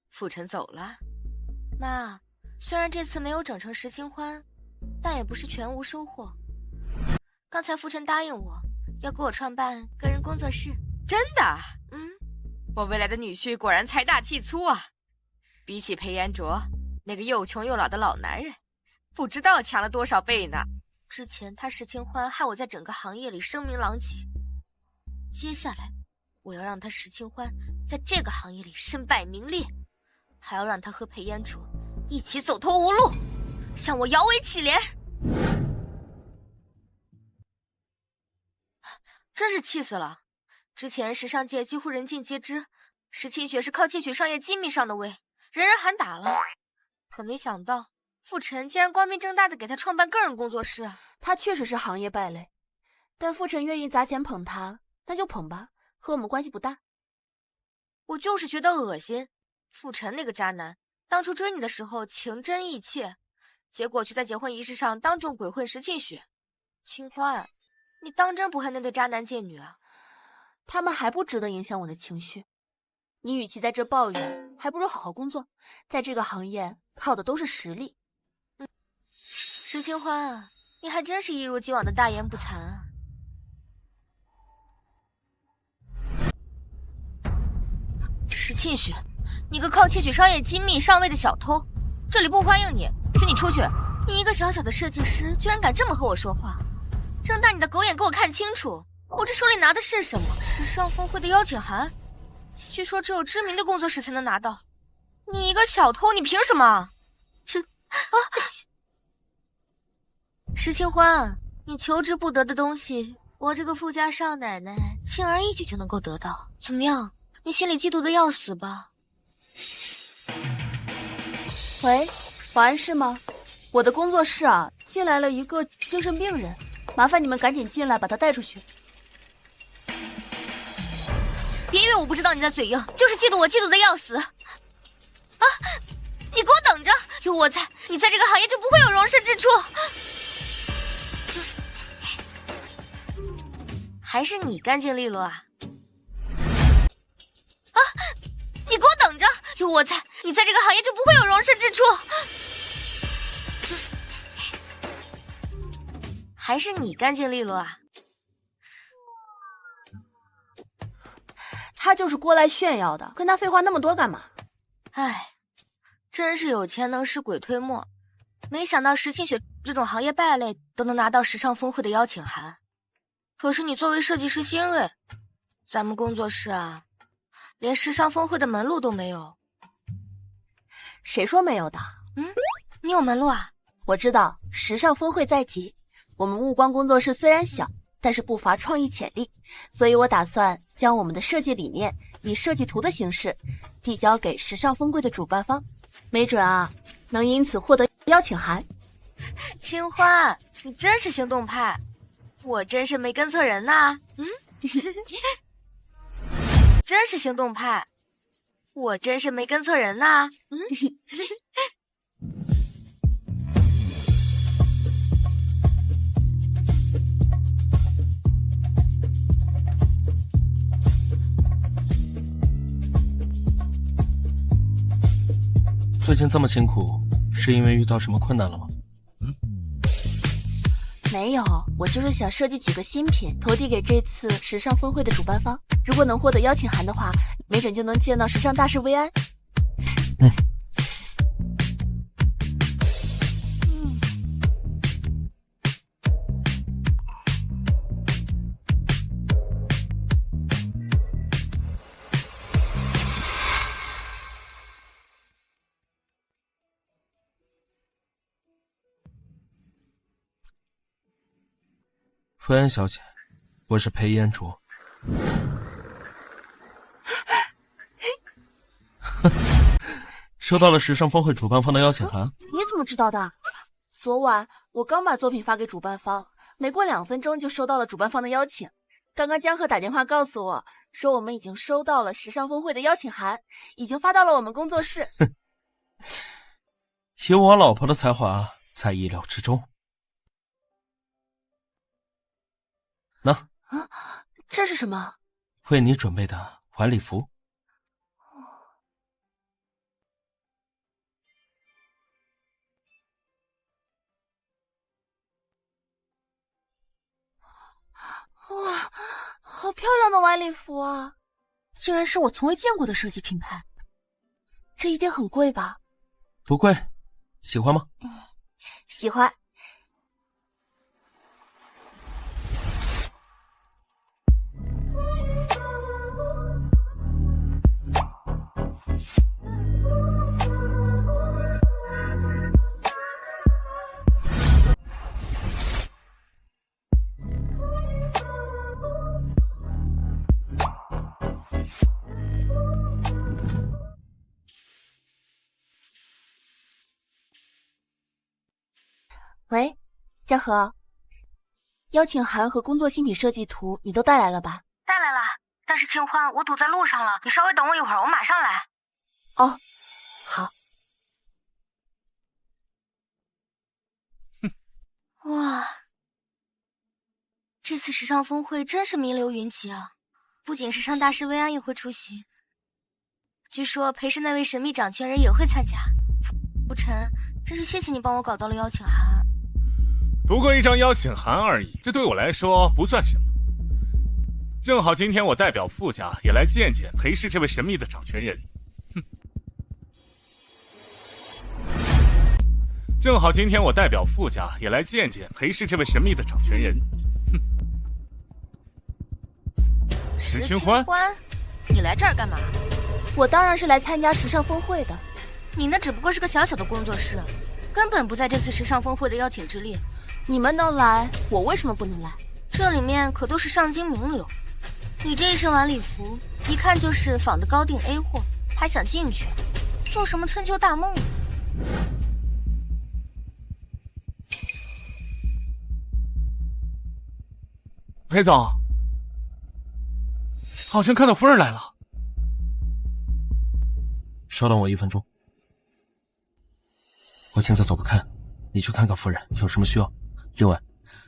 傅晨走了，妈，虽然这次没有整成石清欢，但也不是全无收获。刚才傅晨答应我要给我创办个人工作室，真的？我未来的女婿果然财大气粗啊！比起裴延卓那个又穷又老的老男人，不知道强了多少倍呢。之前他石清欢害我在整个行业里声名狼藉，接下来我要让他石清欢在这个行业里身败名裂，还要让他和裴延卓一起走投无路，向我摇尾乞怜。真是气死了！之前时尚界几乎人尽皆知，石清雪是靠窃取商业机密上的位，人人喊打了。可没想到傅晨竟然光明正大的给他创办个人工作室。他确实是行业败类，但傅晨愿意砸钱捧他，那就捧吧，和我们关系不大。我就是觉得恶心，傅晨那个渣男，当初追你的时候情真意切，结果却在结婚仪式上当众鬼混石庆雪。清欢，你当真不恨那对渣男贱女啊？他们还不值得影响我的情绪。你与其在这抱怨，还不如好好工作。在这个行业，靠的都是实力。石清欢啊，你还真是一如既往的大言不惭啊！石沁雪，你个靠窃取商业机密上位的小偷，这里不欢迎你，请你出去！你一个小小的设计师，居然敢这么和我说话！睁大你的狗眼，给我看清楚！我这手里拿的是什么？时尚峰会的邀请函，据说只有知名的工作室才能拿到。你一个小偷，你凭什么？哼！啊！石清欢，你求之不得的东西，我这个富家少奶奶轻而易举就能够得到。怎么样？你心里嫉妒的要死吧？喂，保安室吗？我的工作室啊，进来了一个精神病人，麻烦你们赶紧进来把他带出去。别以为我不知道你的嘴硬，就是嫉妒我，嫉妒的要死。啊！你给我等着！有我在，你在这个行业就不会有容身之处。还是你干净利落啊！啊！你给我等着！有我在，你在这个行业就不会有容身之处。还是你干净利落啊！他就是过来炫耀的，跟他废话那么多干嘛？唉，真是有钱能使鬼推磨，没想到石沁雪这种行业败类都能拿到时尚峰会的邀请函。可是你作为设计师新锐，咱们工作室啊，连时尚峰会的门路都没有。谁说没有的？你有门路啊？我知道时尚峰会在即，我们目光工作室虽然小，但是不乏创意潜力，所以我打算将我们的设计理念以设计图的形式递交给时尚峰会的主办方，没准啊能因此获得邀请函。清欢，你真是行动派，我真是没跟错人呐。真是行动派，我真是没跟错人呐。最近这么辛苦，是因为遇到什么困难了吗？没有，我就是想设计几个新品投递给这次时尚峰会的主办方，如果能获得邀请函的话，没准就能见到时尚大师薇安。薇安小姐，我是裴彦卓。收到了时尚峰会主办方的邀请函。你怎么知道的？昨晚我刚把作品发给主办方，没过2分钟就收到了主办方的邀请。刚刚江鹤打电话告诉我，说我们已经收到了时尚峰会的邀请函，已经发到了我们工作室。有我老婆的才华在意料之中。那这是什么？为你准备的晚礼服。哇，好漂亮的晚礼服啊！竟然是我从未见过的设计品牌，这一定很贵吧？不贵，喜欢吗？喜欢。喂，嘉禾，邀请函和工作新品设计图你都带来了吧？带来了，但是清欢，我堵在路上了，你稍微等我一会儿，我马上来。哦，好。哇，这次时尚峰会真是名流云集啊！不仅时尚大师薇安也会出席，据说裴氏那位神秘掌权人也会参加。傅晨，真是谢谢你帮我搞到了邀请函。不过一张邀请函而已，这对我来说不算什么。正好今天我代表傅家也来见见裴氏这位神秘的掌权人。正好今天我代表傅家也来见见裴氏这位神秘的掌权人。石清欢，你来这儿干嘛？我当然是来参加时尚峰会的。你那只不过是个小小的工作室，根本不在这次时尚峰会的邀请之列。你们能来，我为什么不能来？这里面可都是上京名流，你这一身晚礼服，一看就是仿的高定 A 货，还想进去？做什么春秋大梦呢？裴总，好像看到夫人来了。稍等我1分钟，我现在走不开，你去看看夫人有什么需要。另外，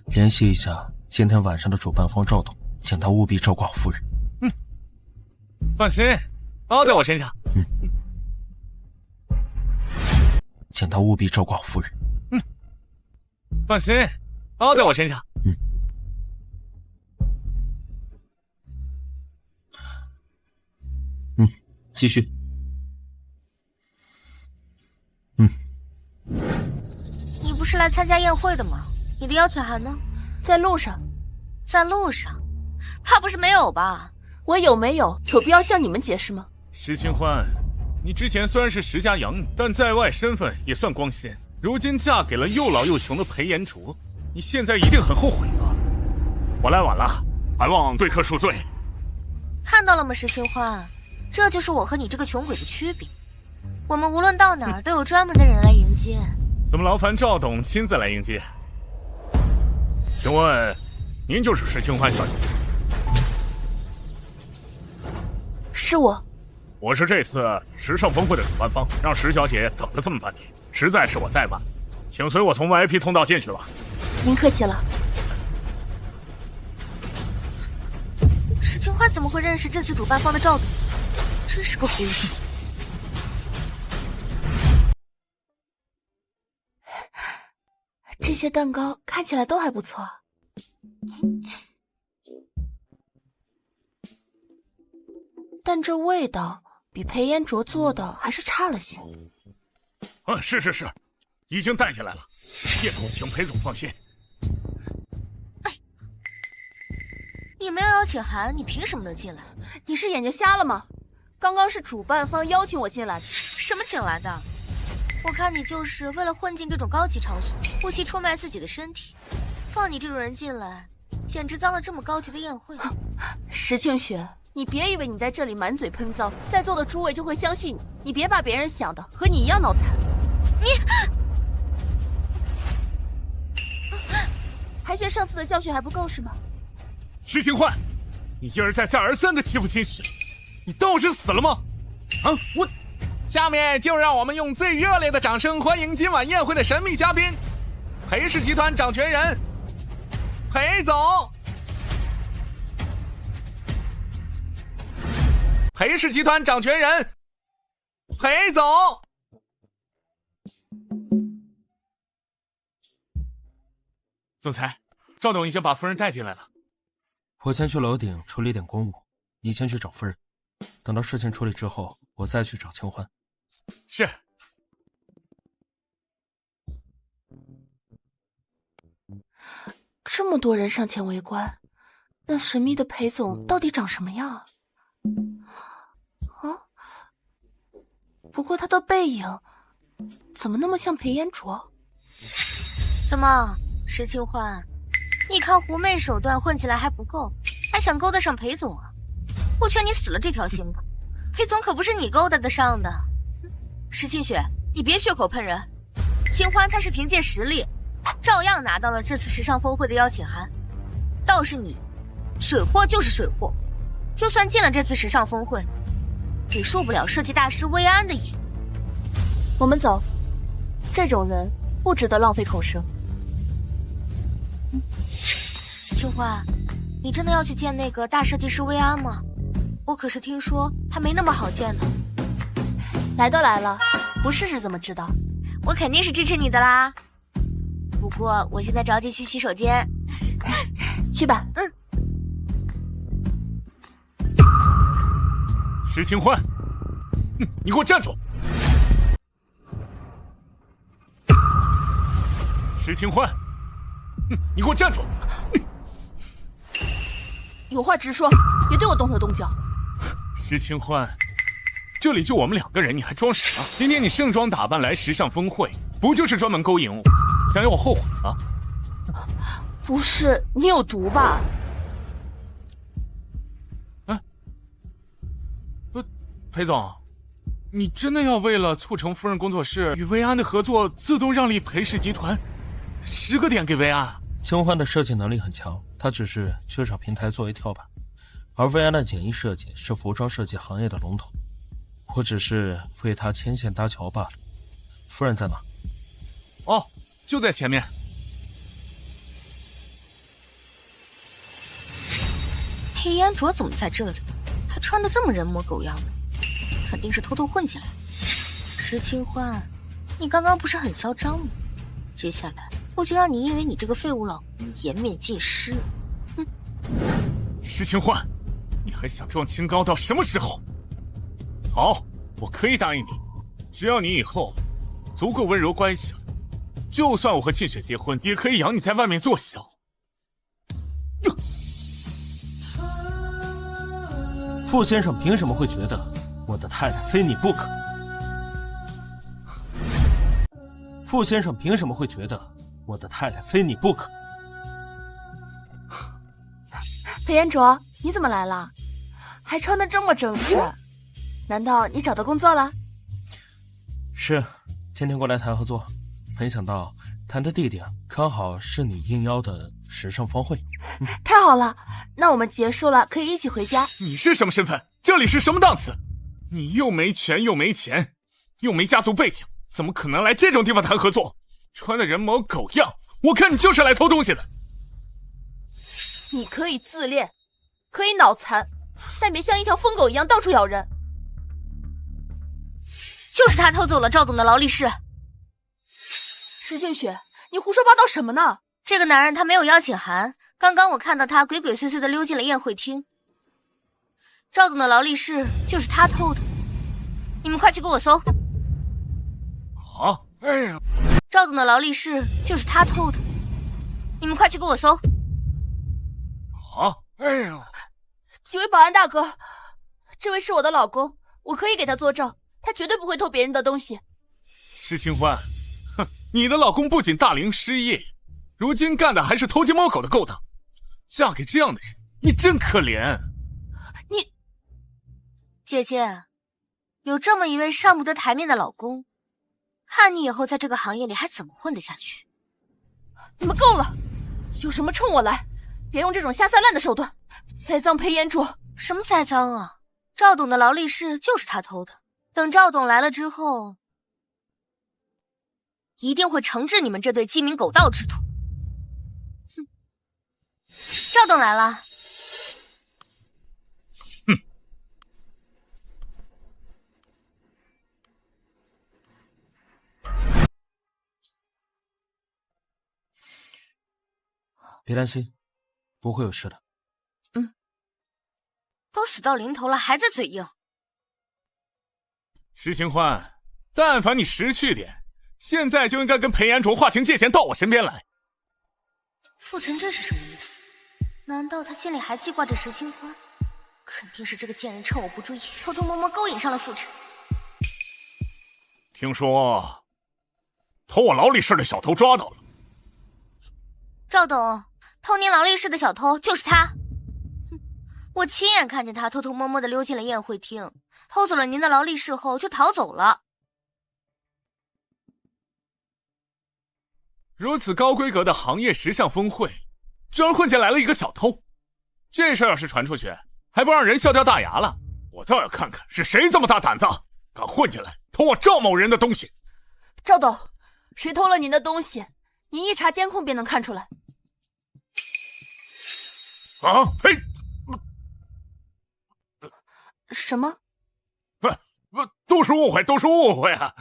联系一下今天晚上的主办方赵董，请他务必照顾好夫人。放心，包在我身上。请他务必照顾好夫人。放心，包在我身上。继续。你不是来参加宴会的吗？你的邀请函呢？在路上。在路上？怕不是没有吧？我有没有必要向你们解释吗？石清欢，你之前虽然是石家养女，但在外身份也算光鲜。如今嫁给了又老又穷的裴延灼，你现在一定很后悔吧？我来晚了，还望贵客恕罪。看到了吗，石清欢？这就是我和你这个穷鬼的区别。我们无论到哪儿都有专门的人来迎接。怎么劳烦赵董亲自来迎接？请问，您就是石清欢小姐？是我。我是这次时尚峰会的主办方，让石小姐等了这么半天，实在是我怠慢，请随我从 VIP 通道进去吧。您客气了。石清欢怎么会认识这次主办方的赵董？真是个狐狸。这些蛋糕看起来都还不错。但这味道比裴延灼做的还是差了些。是，已经带进来了。叶总，请裴总放心。你没有邀请函，你凭什么能进来？你是眼睛瞎了吗？刚刚是主办方邀请我进来的。什么请来的？我看你就是为了混进这种高级场所，不惜出卖自己的身体。放你这种人进来，简直脏了这么高级的宴会。石清雪，你别以为你在这里满嘴喷脏，在座的诸位就会相信你。你别把别人想的和你一样脑残。你还嫌上次的教训还不够是吗？石清欢，你一而再再而三的欺负金雪，你当我是死了吗？我。下面就让我们用最热烈的掌声欢迎今晚宴会的神秘嘉宾，裴氏集团掌权人裴总。裴氏集团掌权人裴总。总裁，赵董已经把夫人带进来了。我先去楼顶处理点公务，你先去找夫人，等到事情处理之后，我再去找清欢。是。这么多人上前围观，那神秘的裴总到底长什么样啊？不过他的背影怎么那么像裴延灼？怎么，石清欢，你看狐媚手段混起来还不够，还想勾搭上裴总啊？我劝你死了这条心吧，裴总可不是你勾搭得上的。石清雪，你别血口喷人。清欢他是凭借实力，照样拿到了这次时尚峰会的邀请函。倒是你，水货就是水货，就算进了这次时尚峰会，也入不了设计大师薇安的眼。我们走，这种人不值得浪费口舌。清欢，你真的要去见那个大设计师薇安吗？我可是听说他没那么好见的。来都来了，不试试怎么知道？我肯定是支持你的啦。不过我现在着急去洗手间。去吧。石清欢，你给我站住！石清欢，你给我站住！有话直说，别对我动手动脚。石清欢，这里就我们2个人，你还装傻？今天你盛装打扮来时尚峰会，不就是专门勾引我，想要我后悔啊？不是，你有毒吧？裴总，你真的要为了促成夫人工作室与维安的合作，自动让利裴氏集团10个点给维安？清欢的设计能力很强，他只是缺少平台作为跳板，而维安的简易设计是服装设计行业的龙头，我只是为他牵线搭桥罢了。夫人在哪？哦，就在前面。裴安卓怎么在这里？还穿得这么人模狗样的，肯定是偷偷混进来。石清欢，你刚刚不是很嚣张吗？接下来我就让你因为你这个废物老公颜面尽失。哼！石清欢，你还想装清高到什么时候？好，我可以答应你，只要你以后足够温柔乖巧，就算我和沁雪结婚，也可以养你在外面做小。傅先生凭什么会觉得我的太太非你不可？傅先生凭什么会觉得我的太太非你不可？裴延卓，你怎么来了？还穿得这么正式，难道你找到工作了？是，今天过来谈合作，没想到谈的地点刚好是你应邀的时尚峰会。太好了，那我们结束了，可以一起回家。你是什么身份？这里是什么档次？你又没权又没钱，又没家族背景，怎么可能来这种地方谈合作？穿的人模狗样，我看你就是来偷东西的。你可以自恋，可以脑残，但别像一条疯狗一样到处咬人。就是他偷走了赵董的劳力士。石静雪，你胡说八道什么呢？这个男人他没有邀请函，刚刚我看到他鬼鬼祟祟的溜进了宴会厅。赵董的劳力士就是他偷的，你们快去给我搜。啊！哎呀，赵董的劳力士就是他偷的，你们快去给我搜。啊！哎呀，几位保安大哥，这位是我的老公，我可以给他作证，他绝对不会偷别人的东西。石清欢，哼，你的老公不仅大龄失业，如今干的还是偷鸡摸狗的勾当，嫁给这样的人，你真可怜。你，姐姐，有这么一位上不得台面的老公，看你以后在这个行业里还怎么混得下去。你们够了，有什么冲我来，别用这种下三滥的手段，栽赃裴延卓。什么栽赃啊？赵董的劳力士就是他偷的，等赵董来了之后，一定会惩治你们这对鸡鸣狗盗之徒。哼，赵董来了。别担心，不会有事的。都死到临头了，还在嘴硬。石清欢，但凡你识趣点，现在就应该跟裴延卓划清界限，到我身边来。傅晨这是什么意思？难道他心里还记挂着石清欢？肯定是这个贱人趁我不注意，偷偷摸摸勾引上了傅晨。听说偷我劳力士的小偷抓到了。赵董，偷您劳力士的小偷就是他。我亲眼看见他偷偷摸摸的溜进了宴会厅，偷走了您的劳力士后就逃走了。如此高规格的行业时尚峰会，居然混进来了一个小偷，这事要是传出去，还不让人笑掉大牙了？我倒要看看是谁这么大胆子，敢混进来偷我赵某人的东西。赵董，谁偷了您的东西？您一查监控便能看出来。啊！嘿！什么？都是误会，都是误会啊！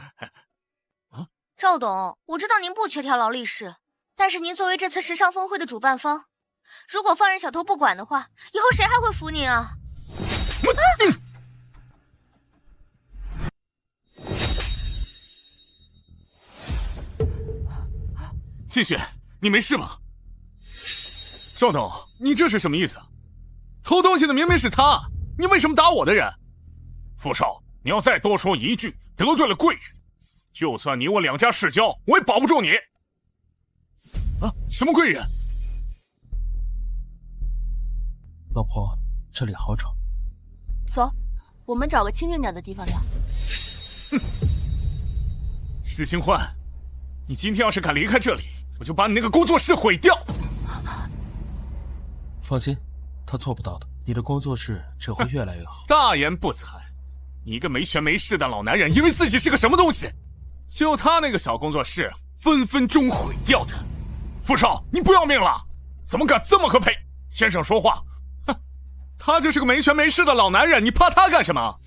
赵董，我知道您不缺条劳力士，但是您作为这次时尚峰会的主办方，如果放任小偷不管的话，以后谁还会服您啊？季雪，你没事吧？赵董，你这是什么意思？偷东西的明明是他，你为什么打我的人？傅少，你要再多说一句，得罪了贵人，就算你我两家世交，我也保不住你。啊？什么贵人？老婆，这里好吵。走，我们找个清静点的地方聊。石清欢，你今天要是敢离开这里，我就把你那个工作室毁掉。放心，他做不到的。你的工作室只会越来越好。大言不惭！你一个没权没势的老男人，以为自己是个什么东西？就他那个小工作室，分分钟毁掉的。傅少，你不要命了？怎么敢这么和裴先生说话？哼，他就是个没权没势的老男人，你怕他干什么？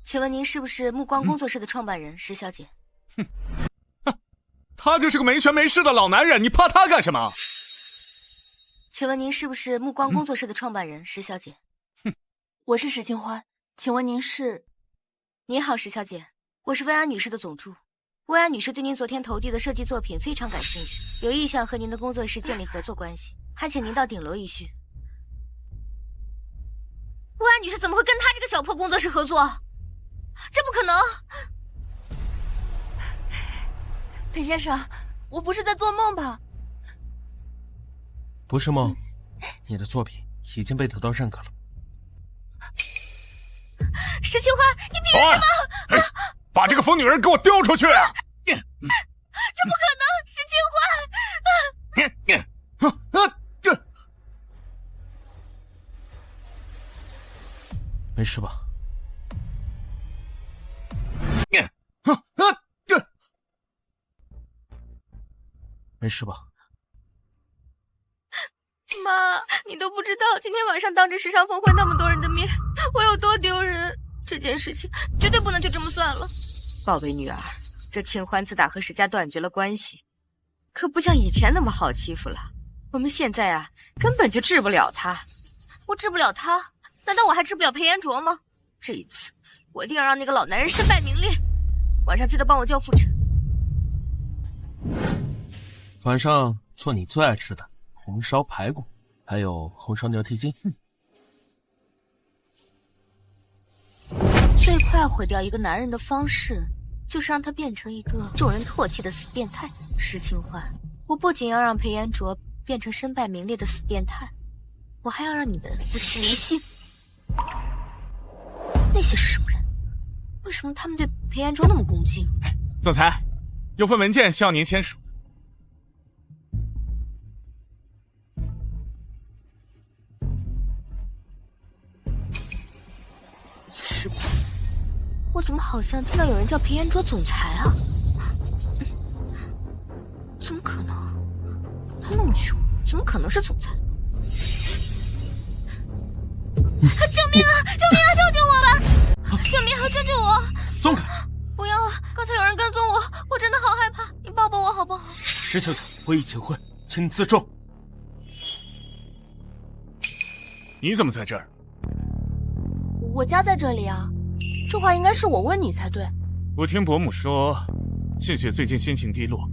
请问您是不是目光工作室的创办人石小姐？哼，他就是个没权没势的老男人，你怕他干什么？请问您是不是目光工作室的创办人石小姐？哼，我是石清欢，请问您是？您好，石小姐，我是薇安女士的总助。薇安女士对您昨天投递的设计作品非常感兴趣，有意向和您的工作室建立合作关系，还请您到顶楼一叙。薇安女士怎么会跟她这个小破工作室合作？这不可能！裴先生，我不是在做梦吧？不是梦，你的作品已经被得到认可了。石清欢，你逼人什么？把这个疯女人给我丢出去！这不可能，石清欢！没事吧？没事吧？妈，你都不知道今天晚上当着时尚峰会那么多人的面，我有多丢人。这件事情绝对不能就这么算了。宝贝女儿，这清欢自打和石家断绝了关系，可不像以前那么好欺负了。我们现在啊，根本就治不了他。我治不了他，难道我还治不了裴延灼吗？这一次，我一定要让那个老男人身败名裂。晚上记得帮我叫傅晨。晚上做你最爱吃的红烧排骨，还有红烧牛蹄筋。最快毁掉一个男人的方式，就是让他变成一个众人唾弃的死变态。石清欢，我不仅要让裴延灼变成身败名裂的死变态，我还要让你们夫妻离心。那些是什么人？为什么他们对裴延灼那么恭敬？总裁，有份文件需要您签署。奇怪，我怎么好像听到有人叫裴延灼总裁啊？怎么可能？他那么穷，怎么可能是总裁？救命啊！救命啊！救救我吧！救命啊！救救我！松开！不要啊！刚才有人跟踪我，我真的好害怕。你抱抱我好不好？石小姐，我已结婚，请你自重。你怎么在这儿？我家在这里啊，这话应该是我问你才对。我听伯母说，静雪最近心情低落，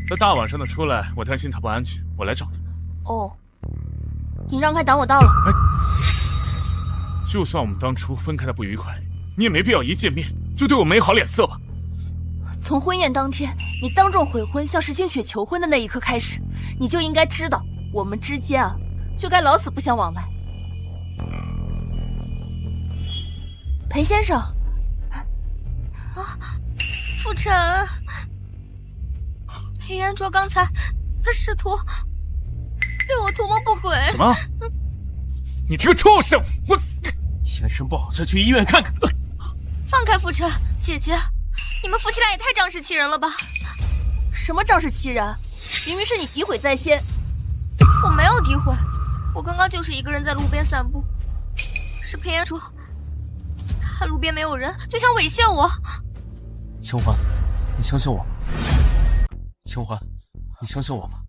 这大晚上的出来，我担心她不安全，我来找她。哦，你让开，挡我道了。就算我们当初分开的不愉快，你也没必要一见面就对我没好脸色吧？从婚宴当天你当众悔婚向石清雪求婚的那一刻开始，你就应该知道我们之间啊，就该老死不相往来。裴先生，啊，傅晨，裴延灼刚才他试图对我图谋不轨。什么？你这个畜生！我眼神不好，再去医院看看。放开傅晨，姐姐，你们夫妻俩也太仗势欺人了吧？什么仗势欺人？明明是你诋毁在先。我没有诋毁，我刚刚就是一个人在路边散步，是裴延灼，看路边没有人就想猥亵我。清欢，你相信我吗？清欢，你相信我吗？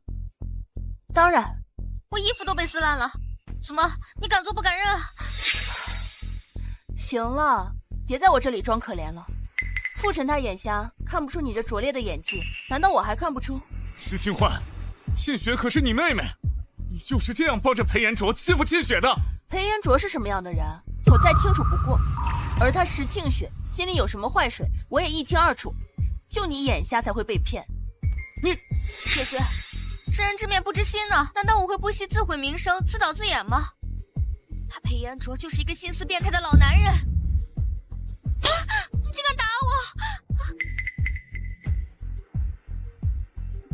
当然。我衣服都被撕烂了，怎么你敢做不敢认啊？行了，别在我这里装可怜了。傅晨他眼瞎，看不出你这拙劣的演技，难道我还看不出？石清欢，沁雪可是你妹妹，你就是这样抱着裴延灼欺负沁雪的？裴延灼是什么样的人，我再清楚不过。而他石沁雪心里有什么坏水，我也一清二楚。就你眼瞎才会被骗。你姐姐，知人知面不知心呢，难道我会不惜自毁名声、自导自演吗？他裴延灼就是一个心思变态的老男人。啊！你竟敢打我！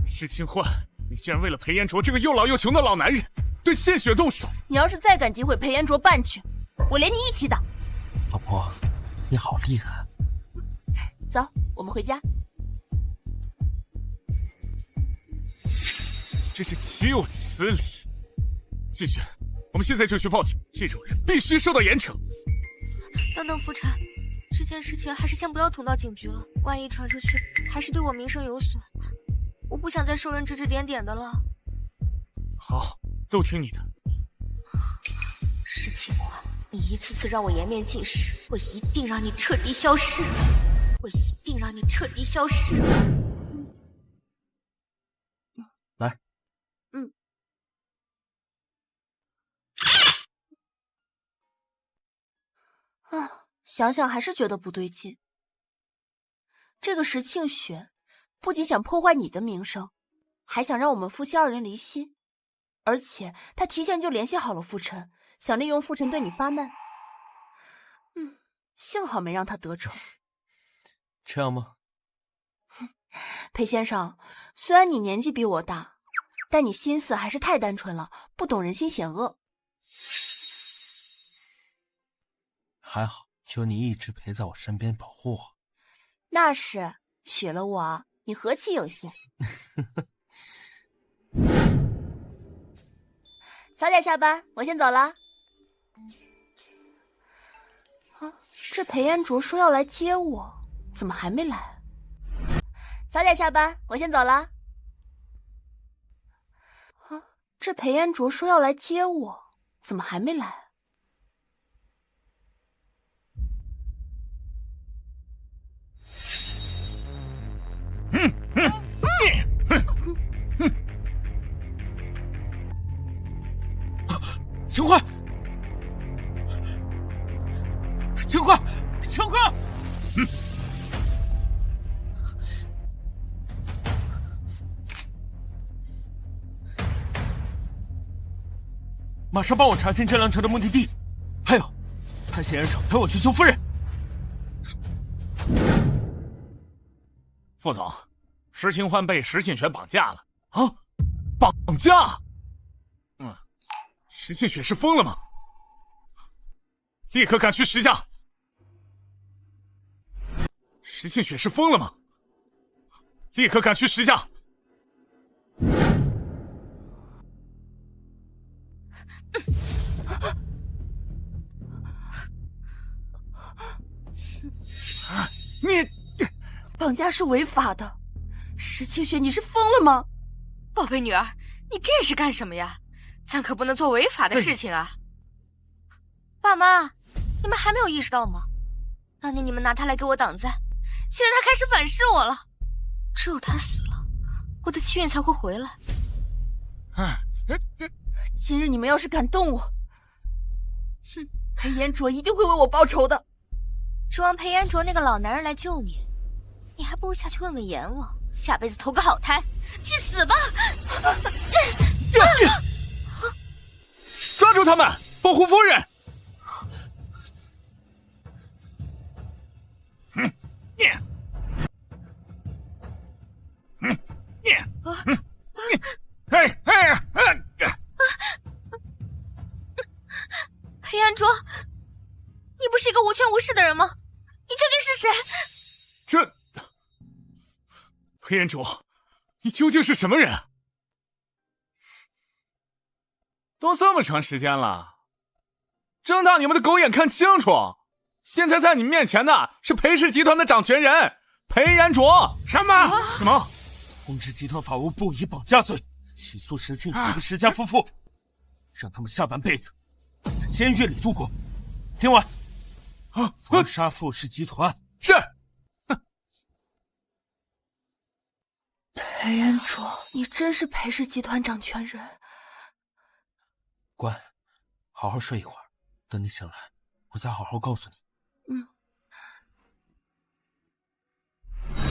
石清欢，你竟然为了裴延灼这个又老又穷的老男人，对沁雪动手！你要是再敢诋毁裴延灼半句，我连你一起打。老婆，你好厉害。走，我们回家。这是岂有此理！沁雪，我们现在就去报警，这种人必须受到严惩。等等，傅晨，这件事情还是先不要捅到警局了，万一传出去，还是对我名声有损。我不想再受人指指点点的了。好，都听你的。石清欢，你一次次让我颜面尽失，我一定让你彻底消失！我一定让你彻底消失！来。想想还是觉得不对劲。这个石沁雪不仅想破坏你的名声，还想让我们夫妻二人离析，而且他提前就联系好了傅晨，想利用傅晨对你发难。幸好没让他得逞。这样吗？裴先生，虽然你年纪比我大，但你心思还是太单纯了，不懂人心险恶。还好有你一直陪在我身边保护我。那是，娶了我，你何其有幸。早点下班，我先走了。这裴延灼说要来接我，怎么还没来？早点下班，我先走了。这裴延灼说要来接我，怎么还没来？秦桧，秦桧，秦桧！马上帮我查清这辆车的目的地，还有，派谢先生陪我去救夫人。副总，石清欢被石沁雪绑架了啊！绑架？石沁雪是疯了吗？立刻赶去石家！石沁雪是疯了吗？立刻赶去石家！你绑架是违法的，石沁雪，你是疯了吗？宝贝女儿，你这是干什么呀？咱可不能做违法的事情啊！爸妈，你们还没有意识到吗？当年你们拿他来给我挡灾，现在他开始反噬我了。只有他死了，我的气运才会回来。今日你们要是敢动我，裴延灼一定会为我报仇的。指望裴延灼那个老男人来救你，你还不如下去问问阎王，下辈子投个好胎，去死吧！抓住他们，保护夫人！裴延灼，你不是一个无权无势的人吗？你究竟是谁？裴延灼，你究竟是什么人？都这么长时间了，睁大你们的狗眼看清楚！现在在你面前的是裴氏集团的掌权人裴延卓。什么？什么？通知集团法务部以绑架罪起诉石庆楚和石家夫妇，让他们下半辈子在监狱里度过。听完，封杀傅氏集团。是。裴延卓，你真是裴氏集团掌权人。乖，好好睡一会儿，等你醒来，我再好好告诉你